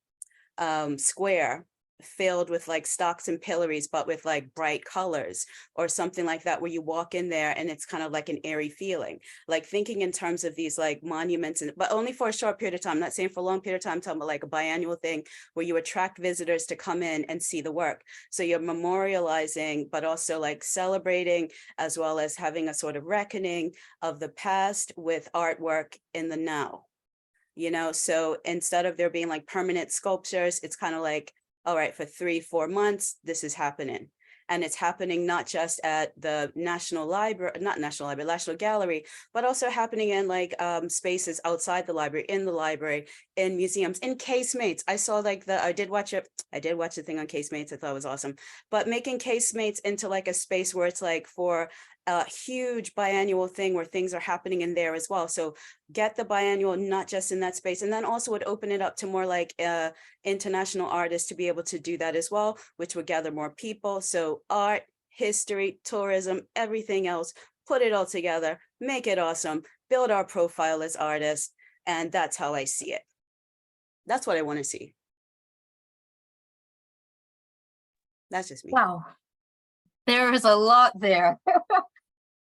square filled with like stocks and pillories, but with like bright colors or something like that, where you walk in there and it's kind of like an airy feeling, like thinking in terms of these like monuments, but only for a short period of time. I'm not saying for a long period of time. I'm talking about like a biannual thing where you attract visitors to come in and see the work. So you're memorializing, but also like celebrating, as well as having a sort of reckoning of the past with artwork in the now. So instead of there being like permanent sculptures, it's kind of like, all right, for 3-4 months, this is happening. And it's happening not just at the National Gallery, but also happening in like spaces outside the library, in museums, in casemates. I saw like I did watch the thing on casemates. I thought it was awesome. But making casemates into like a space where it's like for a huge biannual thing where things are happening in there as well. So get the biannual not just in that space, and then also would open it up to more like international artists to be able to do that as well, which would gather more people. So art, history, tourism, everything else, put it all together, make it awesome, build our profile as artists. And that's how I see it. That's what I want to see. That's just me. Wow. There is a lot there.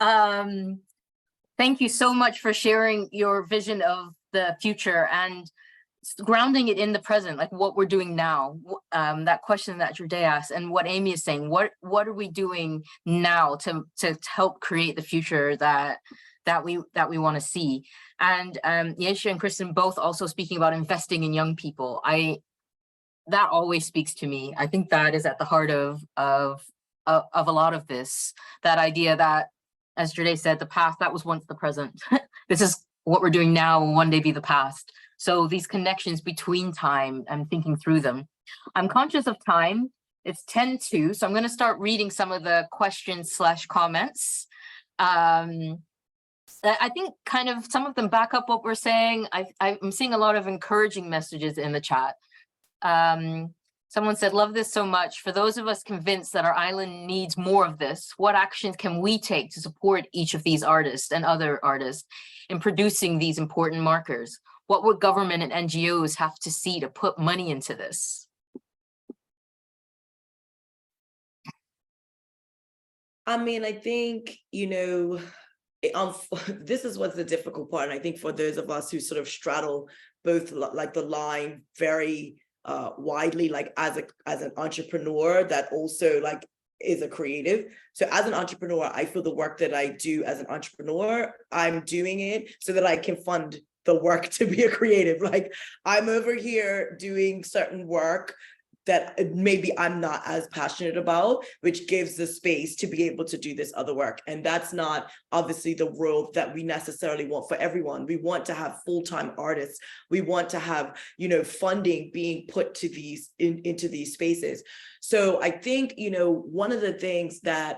Thank you so much for sharing your vision of the future. And grounding it in the present, like what we're doing now, that question that Gherdai asked, and what Amy is saying, what are we doing now to help create the future that we want to see? And Yesha and Kristin both also speaking about investing in young people. That always speaks to me. I think that is at the heart of a lot of this, that idea that, as Gherdai said, the past, that was once the present. This is what we're doing now will one day be the past. So these connections between time, I'm thinking through them. I'm conscious of time. It's 10:02, so I'm going to start reading some of the questions/comments. I think kind of some of them back up what we're saying. I'm seeing a lot of encouraging messages in the chat. Someone said, love this so much. For those of us convinced that our island needs more of this, what actions can we take to support each of these artists and other artists in producing these important markers? What would government and NGOs have to see to put money into this? I mean, I think, this is what's the difficult part. And I think for those of us who sort of straddle both like the line very widely, like as an entrepreneur that also like is a creative. So as an entrepreneur, I feel the work that I do as an entrepreneur, I'm doing it so that I can fund the work to be a creative. Like I'm over here doing certain work that maybe I'm not as passionate about, which gives the space to be able to do this other work. And that's not obviously the world that we necessarily want for everyone. We want to have full-time artists. We want to have, funding being put to these into these spaces. So I think, one of the things that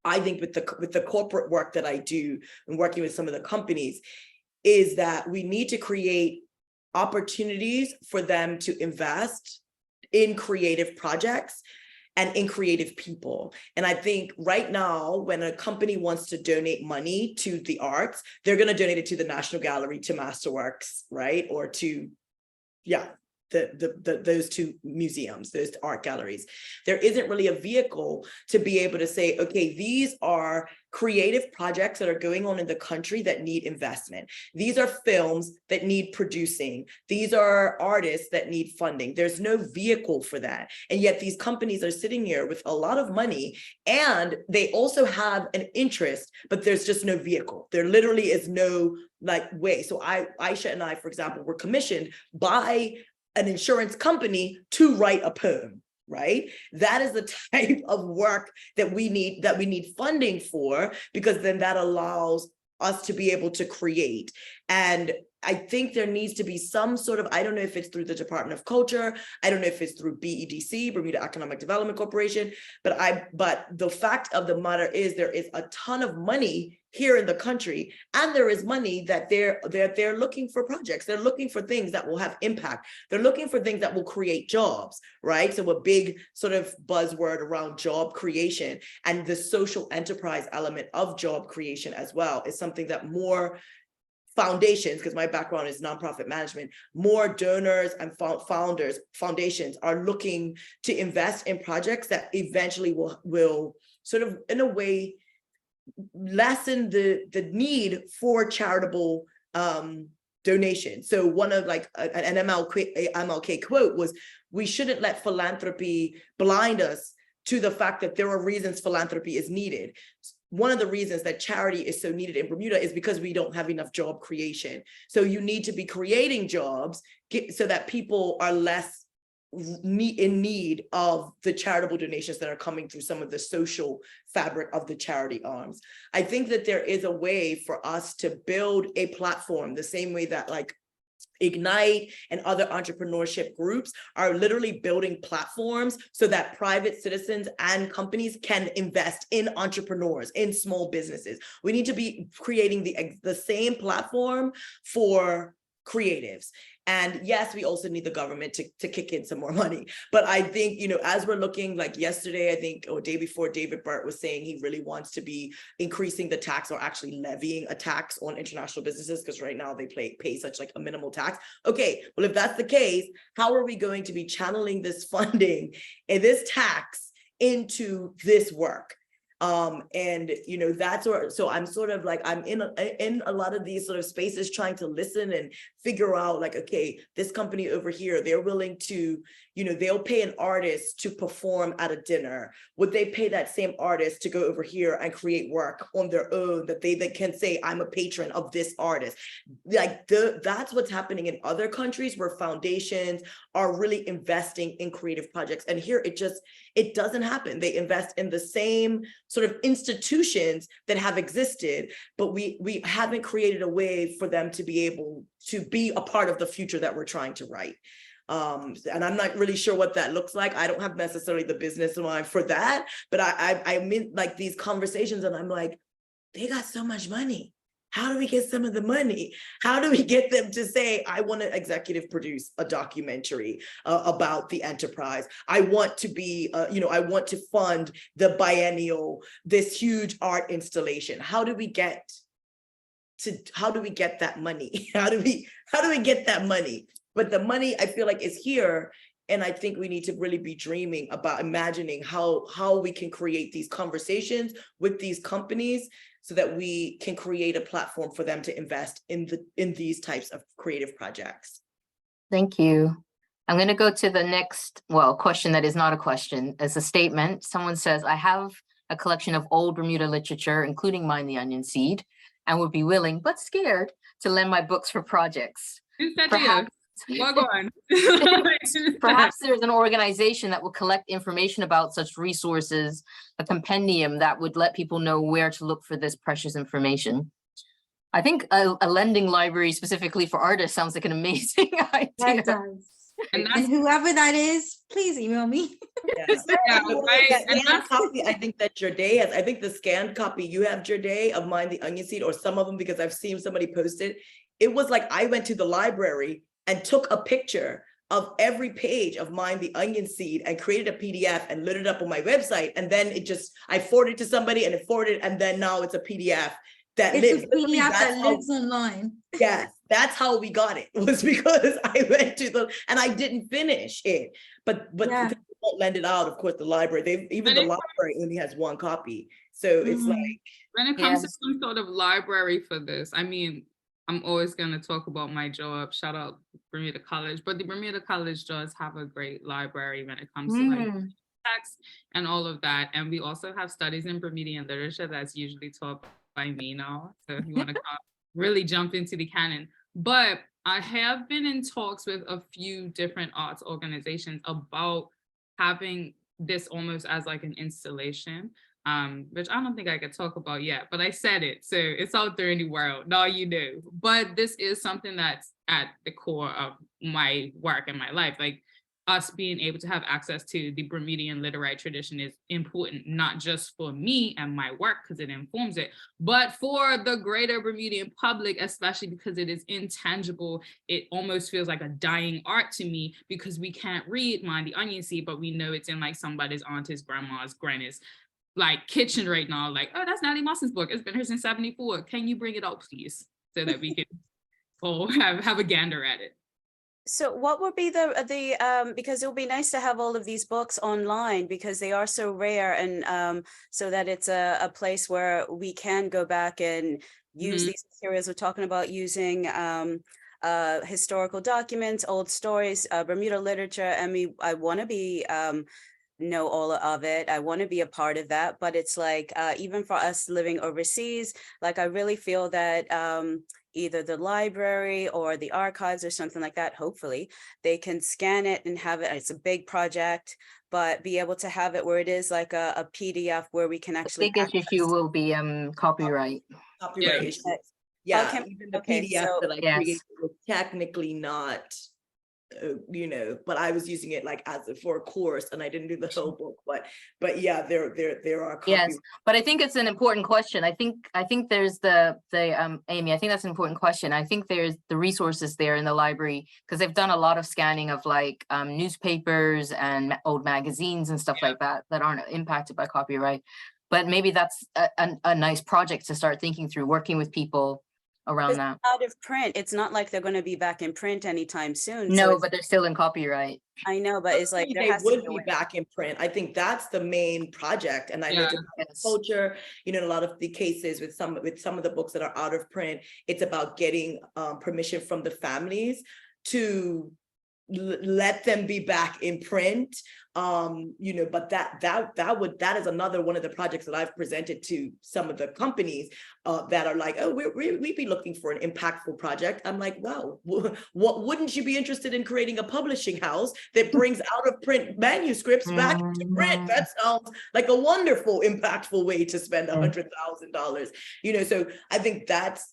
I think with the corporate work that I do and working with some of the companies is that we need to create opportunities for them to invest in creative projects and in creative people. And I think right now, when a company wants to donate money to the arts, they're going to donate it to the National Gallery, to Masterworks, right? Or to, those two museums, those art galleries. There isn't really a vehicle to be able to say, okay, these are creative projects that are going on in the country that need investment. These are films that need producing. These are artists that need funding. There's no vehicle for that. And yet these companies are sitting here with a lot of money and they also have an interest, but there's just no vehicle. There literally is no way. So Yesha and I, for example, were commissioned by an insurance company to write a poem, right? That is the type of work that we need funding for, because then that allows us to be able to create. And I think there needs to be some sort of, I don't know if it's through the Department of Culture, I don't know if it's through BEDC, Bermuda Economic Development Corporation, but the fact of the matter is there is a ton of money here in the country, and there is money that they're looking for projects. They're looking for things that will have impact. They're looking for things that will create jobs, right? So a big sort of buzzword around job creation and the social enterprise element of job creation as well is something that more foundations, because my background is nonprofit management, more donors and foundations are looking to invest in projects that eventually will sort of, in a way, lessen the need for charitable donation. So one of an MLK quote was, we shouldn't let philanthropy blind us to the fact that there are reasons philanthropy is needed. One of the reasons that charity is so needed in Bermuda is because we don't have enough job creation. So you need to be creating jobs so that people are less in need of the charitable donations that are coming through some of the social fabric of the charity arms. I think that there is a way for us to build a platform the same way that Ignite and other entrepreneurship groups are literally building platforms so that private citizens and companies can invest in entrepreneurs, in small businesses. We need to be creating the same platform for creatives. And yes, we also need the government to kick in some more money. But I think, as we're looking, like yesterday, I think, or day before, David Burt was saying he really wants to be increasing the tax or actually levying a tax on international businesses, because right now they pay such a minimal tax. Okay, well, if that's the case, how are we going to be channeling this funding and this tax into this work? And you know, that's where, so I'm sort of like, I'm in a lot of these sort of spaces trying to listen and figure out like, okay, this company over here, they're willing to, you know, they'll pay an artist to perform at a dinner. Would they pay that same artist to go over here and create work on their own that they can say, I'm a patron of this artist? Like that's what's happening in other countries where foundations are really investing in creative projects. And here it doesn't happen. They invest in the same sort of institutions that have existed, but we haven't created a way for them to be able to be a part of the future that we're trying to write. And I'm not really sure what that looks like. I don't have necessarily the business mind for that, but I'm in like these conversations and I'm like, they got so much money. How do we get some of the money? How do we get them to say, I want to executive produce a documentary about the enterprise? I want to be, you know, I want to fund the biennial, this huge art installation. How do we get that money? How do we get that money? But the money, I feel like, is here. And I think we need to really be dreaming about imagining how we can create these conversations with these companies so that we can create a platform for them to invest in these types of creative projects. Thank you. I'm going to go to the next, question that is not a question, as a statement. Someone says, I have a collection of old Bermuda literature, including Mind the Onion Seed, and would be willing, but scared, to lend my books for projects. Who said Perhaps, Log on. perhaps there's an organization that will collect information about such resources, a compendium that would let people know where to look for this precious information. I think a lending library specifically for artists sounds like an amazing idea. That does. And whoever that is, please email me. Yes. Yeah, right. And that copy, I think that Gherdai has, I think the scanned copy you have, Gherdai, of Mind the Onion Seed, or some of them, because I've seen somebody post it. It was like I went to the library and took a picture of every page of Mind the Onion Seed and created a PDF and lit it up on my website. And then I forwarded it to somebody and it forwarded, and then now it's a PDF that lives. It's a PDF that lives online. Yes, that's how we got it. Was because I went to and I didn't finish it. But Yeah. because they won't lend it out, of course, the library, the library only has one copy. So it's like, when it comes to some sort of library for this, I mean, I'm always going to talk about my job. Shout out Bermuda College, but the Bermuda College does have a great library when it comes to like text and all of that. And we also have studies in Bermudian literature that's usually taught by me now. So if you want to really jump into the canon. But I have been in talks with a few different arts organizations about having this almost as like an installation. Which I don't think I could talk about yet, but I said it, so it's out there in the world. Now you know. But this is something that's at the core of my work and my life. Like us being able to have access to the Bermudian literary tradition is important, not just for me and my work, because it informs it, but for the greater Bermudian public, especially because it is intangible. It almost feels like a dying art to me because we can't read Mind the Onion Seed, but we know it's in like somebody's auntie's, grandma's, granny's like kitchen right now, like, oh, that's Natalie Mawson's book. It's been here since '74. Can you bring it out, please? So that we can all have a gander at it. So what would be the because it would be nice to have all of these books online because they are so rare, and so that it's a place where we can go back and use these materials. We're talking about using historical documents, old stories, Bermuda literature. I mean, I want to be know all of it. I want to be a part of that, but it's like even for us living overseas, like I really feel that either the library or the archives or something like that, hopefully they can scan it and have it. It's a big project, but be able to have it where it is like a PDF where we can actually. The biggest issue will be copyright. Copyright issues. Yeah, even the PDF so, that I created was technically not, you know, but I was using it like for a course, and I didn't do the whole book. But yeah, there are. Yes, but I think it's an important question. I think there's Amy. I think that's an important question. I think there's the resources there in the library because they've done a lot of scanning of like newspapers and old magazines and stuff like that aren't impacted by copyright. But maybe that's a nice project to start thinking through, working with people around It's that. out of print. It's not like they're going to be back in print anytime soon. So No, it's- but they're still in copyright. I know, but it's like there they has to would be a be way. back in print. I think that's the main project. And I know Yeah. it's about Yes. culture, you know, in a lot of the cases with some of the books that are out of print, it's about getting permission from the families to let them be back in print. You know, but that is another one of the projects that I've presented to some of the companies that are like, oh, we'd be looking for an impactful project. I'm like, wow, what wouldn't you be interested in creating a publishing house that brings out of print manuscripts back into print? That sounds like a wonderful, impactful way to spend $100,000. You know, so I think that's,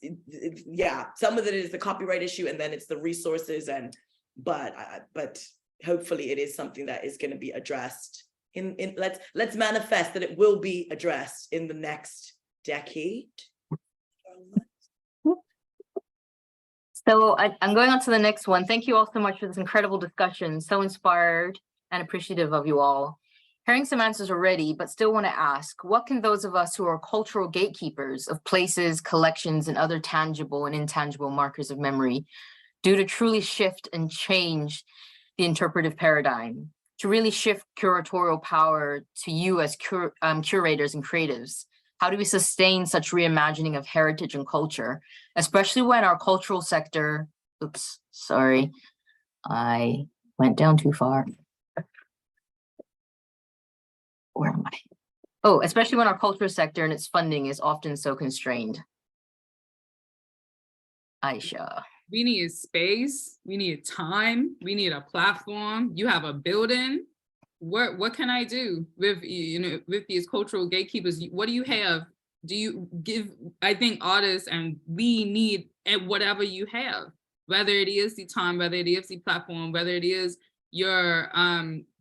yeah, some of it is the copyright issue, and then it's the resources, and but hopefully it is something that is going to be addressed in let's manifest that it will be addressed in the next decade. So I'm going on to the next one. Thank you all so much for this incredible discussion. So inspired and appreciative of you all. Hearing some answers already, but still want to ask, what can those of us who are cultural gatekeepers of places, collections, and other tangible and intangible markers of memory do to truly shift and change the interpretive paradigm, to really shift curatorial power to you as curators and creatives? How do we sustain such reimagining of heritage and culture, especially when our cultural sector, oops, sorry, I went down too far. Where am I? Oh, especially when our cultural sector and its funding is often so constrained. Yesha. We need space, we need time, we need a platform. You have a building. What can I do with, you know, with these cultural gatekeepers? What do you have? Do you give? I think artists, and we need whatever you have, whether it is the time, whether it is the platform, whether it is your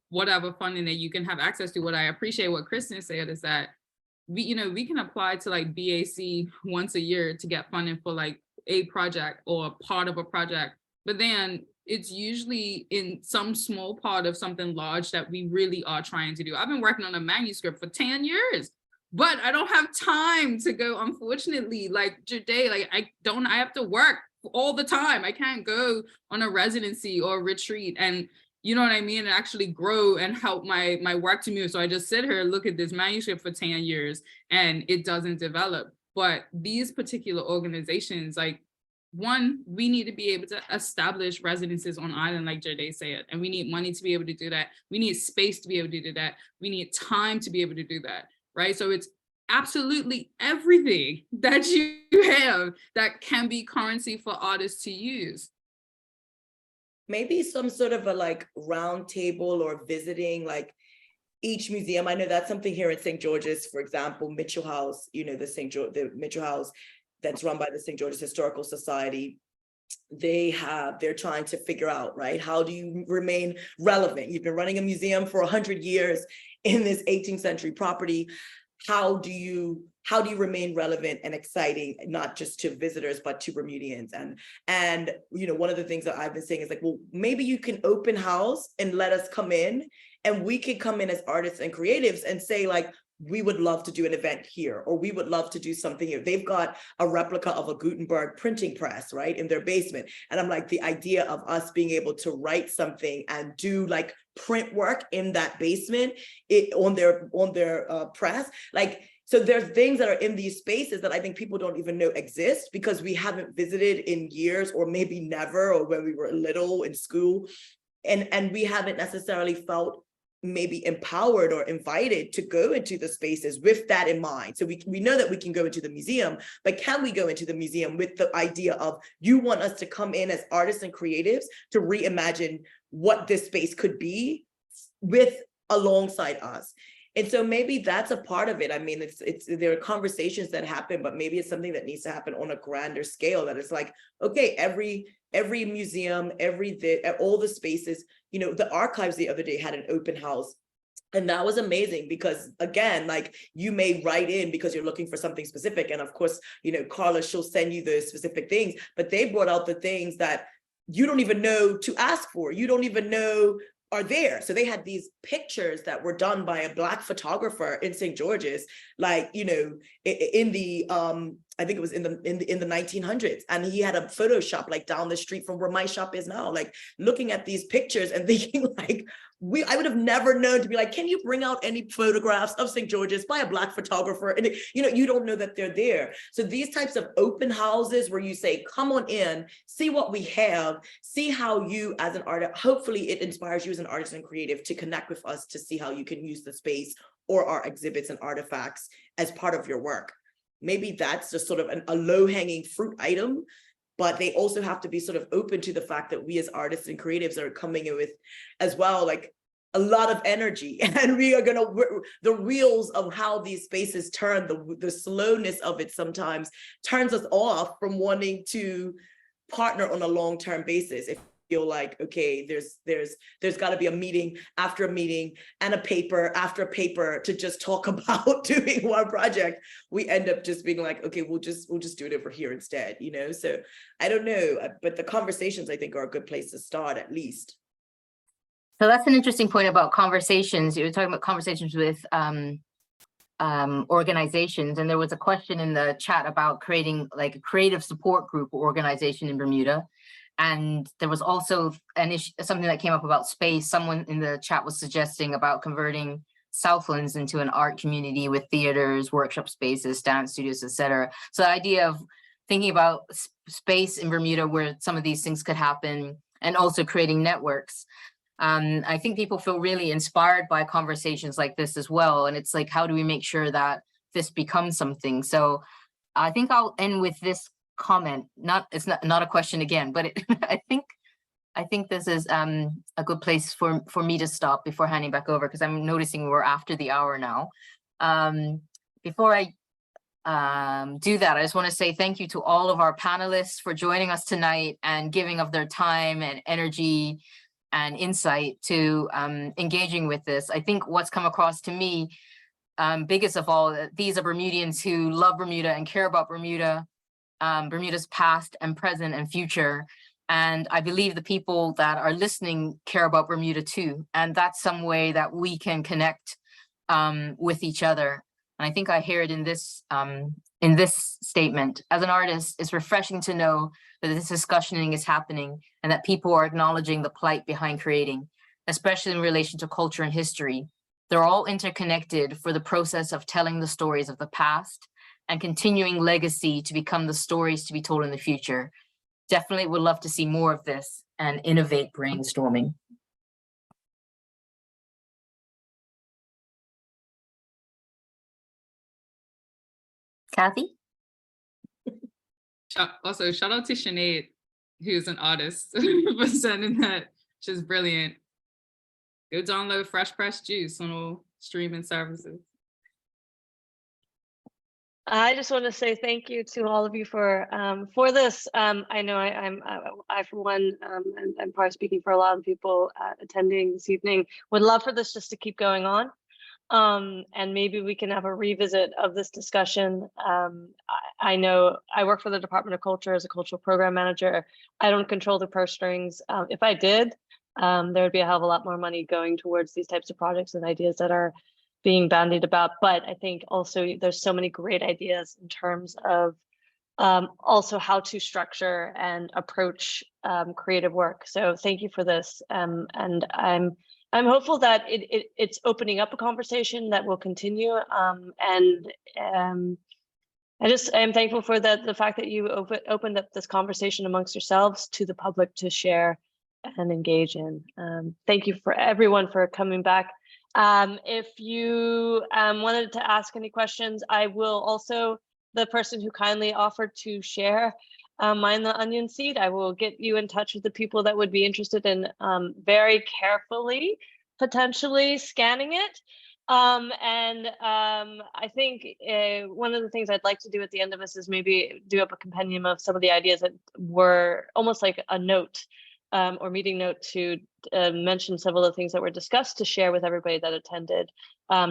whatever funding that you can have access to. What I appreciate what Kristin said is that we can apply to like BAC once a year to get funding for like a project or part of a project, but then it's usually in some small part of something large that we really are trying to do. I've been working on a manuscript for 10 years, but I don't have time to go, unfortunately, like Gherdai, like I have to work all the time. I can't go on a residency or a retreat and, you know what I mean, and actually grow and help my work to move. So I just sit here, look at this manuscript for 10 years and it doesn't develop. But these particular organizations, like, one, we need to be able to establish residences on island, like Gherdai said, and we need money to be able to do that. We need space to be able to do that. We need time to be able to do that, right? So it's absolutely everything that you have that can be currency for artists to use. Maybe some sort of a like round table or visiting like each museum. I know that's something here in St. George's, for example, Mitchell House, you know, the Mitchell House that's run by the St. George's Historical Society. They're trying to figure out, right? How do you remain relevant? You've been running a museum for 100 years in this 18th century property. How do you remain relevant and exciting, not just to visitors, but to Bermudians? And you know, one of the things that I've been saying is like, well, maybe you can open house and let us come in, and we could come in as artists and creatives and say like, we would love to do an event here, or we would love to do something here. They've got a replica of a Gutenberg printing press, right, in their basement. And I'm like, the idea of us being able to write something and do like print work in that basement, on their press, like, so there's things that are in these spaces that I think people don't even know exist because we haven't visited in years, or maybe never, or when we were little in school, and we haven't necessarily felt maybe empowered or invited to go into the spaces with that in mind. So we know that we can go into the museum, but can we go into the museum with the idea of, you want us to come in as artists and creatives to reimagine what this space could be alongside us? And so maybe that's a part of it. I mean, there are conversations that happen, but maybe it's something that needs to happen on a grander scale, that it's like, okay, every museum, all the spaces, you know, the archives the other day had an open house. And that was amazing because, again, like, you may write in because you're looking for something specific. And of course, you know, Carla, she'll send you those specific things, but they brought out the things that you don't even know to ask for. You don't even know are there. So they had these pictures that were done by a Black photographer in St. George's, like, you know, in the I think it was in the 1900s, and he had a photo shop like down the street from where my shop is now. Like looking at these pictures and thinking like, I would have never known to be like, can you bring out any photographs of St. George's by a Black photographer? And you know, you don't know that they're there. So these types of open houses where you say, come on in, see what we have, see how you as an artist, hopefully it inspires you as an artist and creative to connect with us to see how you can use the space or our exhibits and artifacts as part of your work. Maybe that's just sort of a low-hanging fruit item, but they also have to be sort of open to the fact that we as artists and creatives are coming in with as well, like a lot of energy, and we are gonna, the reels of how these spaces turn, the slowness of it sometimes turns us off from wanting to partner on a long-term basis. If feel like, okay, there's got to be a meeting after a meeting and a paper after a paper to just talk about doing one project, we end up just being like, okay, we'll just do it over here instead, you know? So I don't know, but the conversations I think are a good place to start at least. So that's an interesting point about conversations. You were talking about conversations with organizations, and there was a question in the chat about creating like a creative support group or organization in Bermuda. And there was also an issue, something that came up about space. Someone in the chat was suggesting about converting Southlands into an art community with theaters, workshop spaces, dance studios, etc. So the idea of thinking about space in Bermuda where some of these things could happen, and also creating networks. I think people feel really inspired by conversations like this as well. And it's like, how do we make sure that this becomes something? So I think I'll end with this comment. It's not a question again, but I think this is a good place for me to stop before handing back over, because I'm noticing we're after the hour now. Before I do that, I just want to say thank you to all of our panelists for joining us tonight and giving of their time and energy and insight to engaging with this. I think what's come across to me, biggest of all, these are Bermudians who love Bermuda and care about Bermuda, Bermuda's past and present and future. And I believe the people that are listening care about Bermuda too. And that's some way that we can connect with each other. And I think I hear it in this statement. As an artist, it's refreshing to know that this discussioning is happening and that people are acknowledging the plight behind creating, especially in relation to culture and history. They're all interconnected for the process of telling the stories of the past and continuing legacy to become the stories to be told in the future. Definitely would love to see more of this and innovate brainstorming. Kathy? Also, shout out to Sinead, who's an artist, for sending that, which is brilliant. Go download Fresh Pressed Juice on all streaming services. I just want to say thank you to all of you for this. I know I for one, and I'm probably speaking for a lot of people attending this evening, would love for this just to keep going on. And maybe we can have a revisit of this discussion. I know I work for the Department of Culture as a cultural program manager. I don't control the purse strings. If I did, there would be a hell of a lot more money going towards these types of projects and ideas that are being bandied about. But I think also there's so many great ideas in terms of also how to structure and approach creative work. So thank you for this. And I'm hopeful that it's opening up a conversation that will continue. I'm thankful for the fact that you opened up this conversation amongst yourselves to the public to share and engage in. Thank you for everyone for coming back. If you wanted to ask any questions, I will also, the person who kindly offered to share Mind the Onion seed, I will get you in touch with the people that would be interested in very carefully, potentially scanning it. I think one of the things I'd like to do at the end of this is maybe do up a compendium of some of the ideas that were almost like a note or meeting note to mention several of the things that were discussed to share with everybody that attended,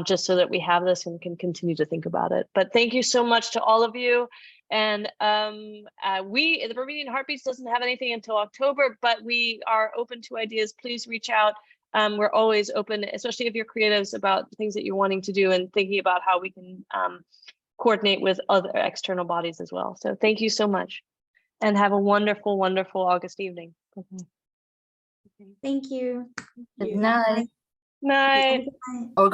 just so that we have this and can continue to think about it. But thank you so much to all of you. And the Bermudian Heartbeats doesn't have anything until October, but we are open to ideas. Please reach out. we're always open, especially if you're creatives, about things that you're wanting to do and thinking about how we can coordinate with other external bodies as well. So thank you so much, and have a wonderful, wonderful August evening. Thank you. Good night. Night. Bye. Or go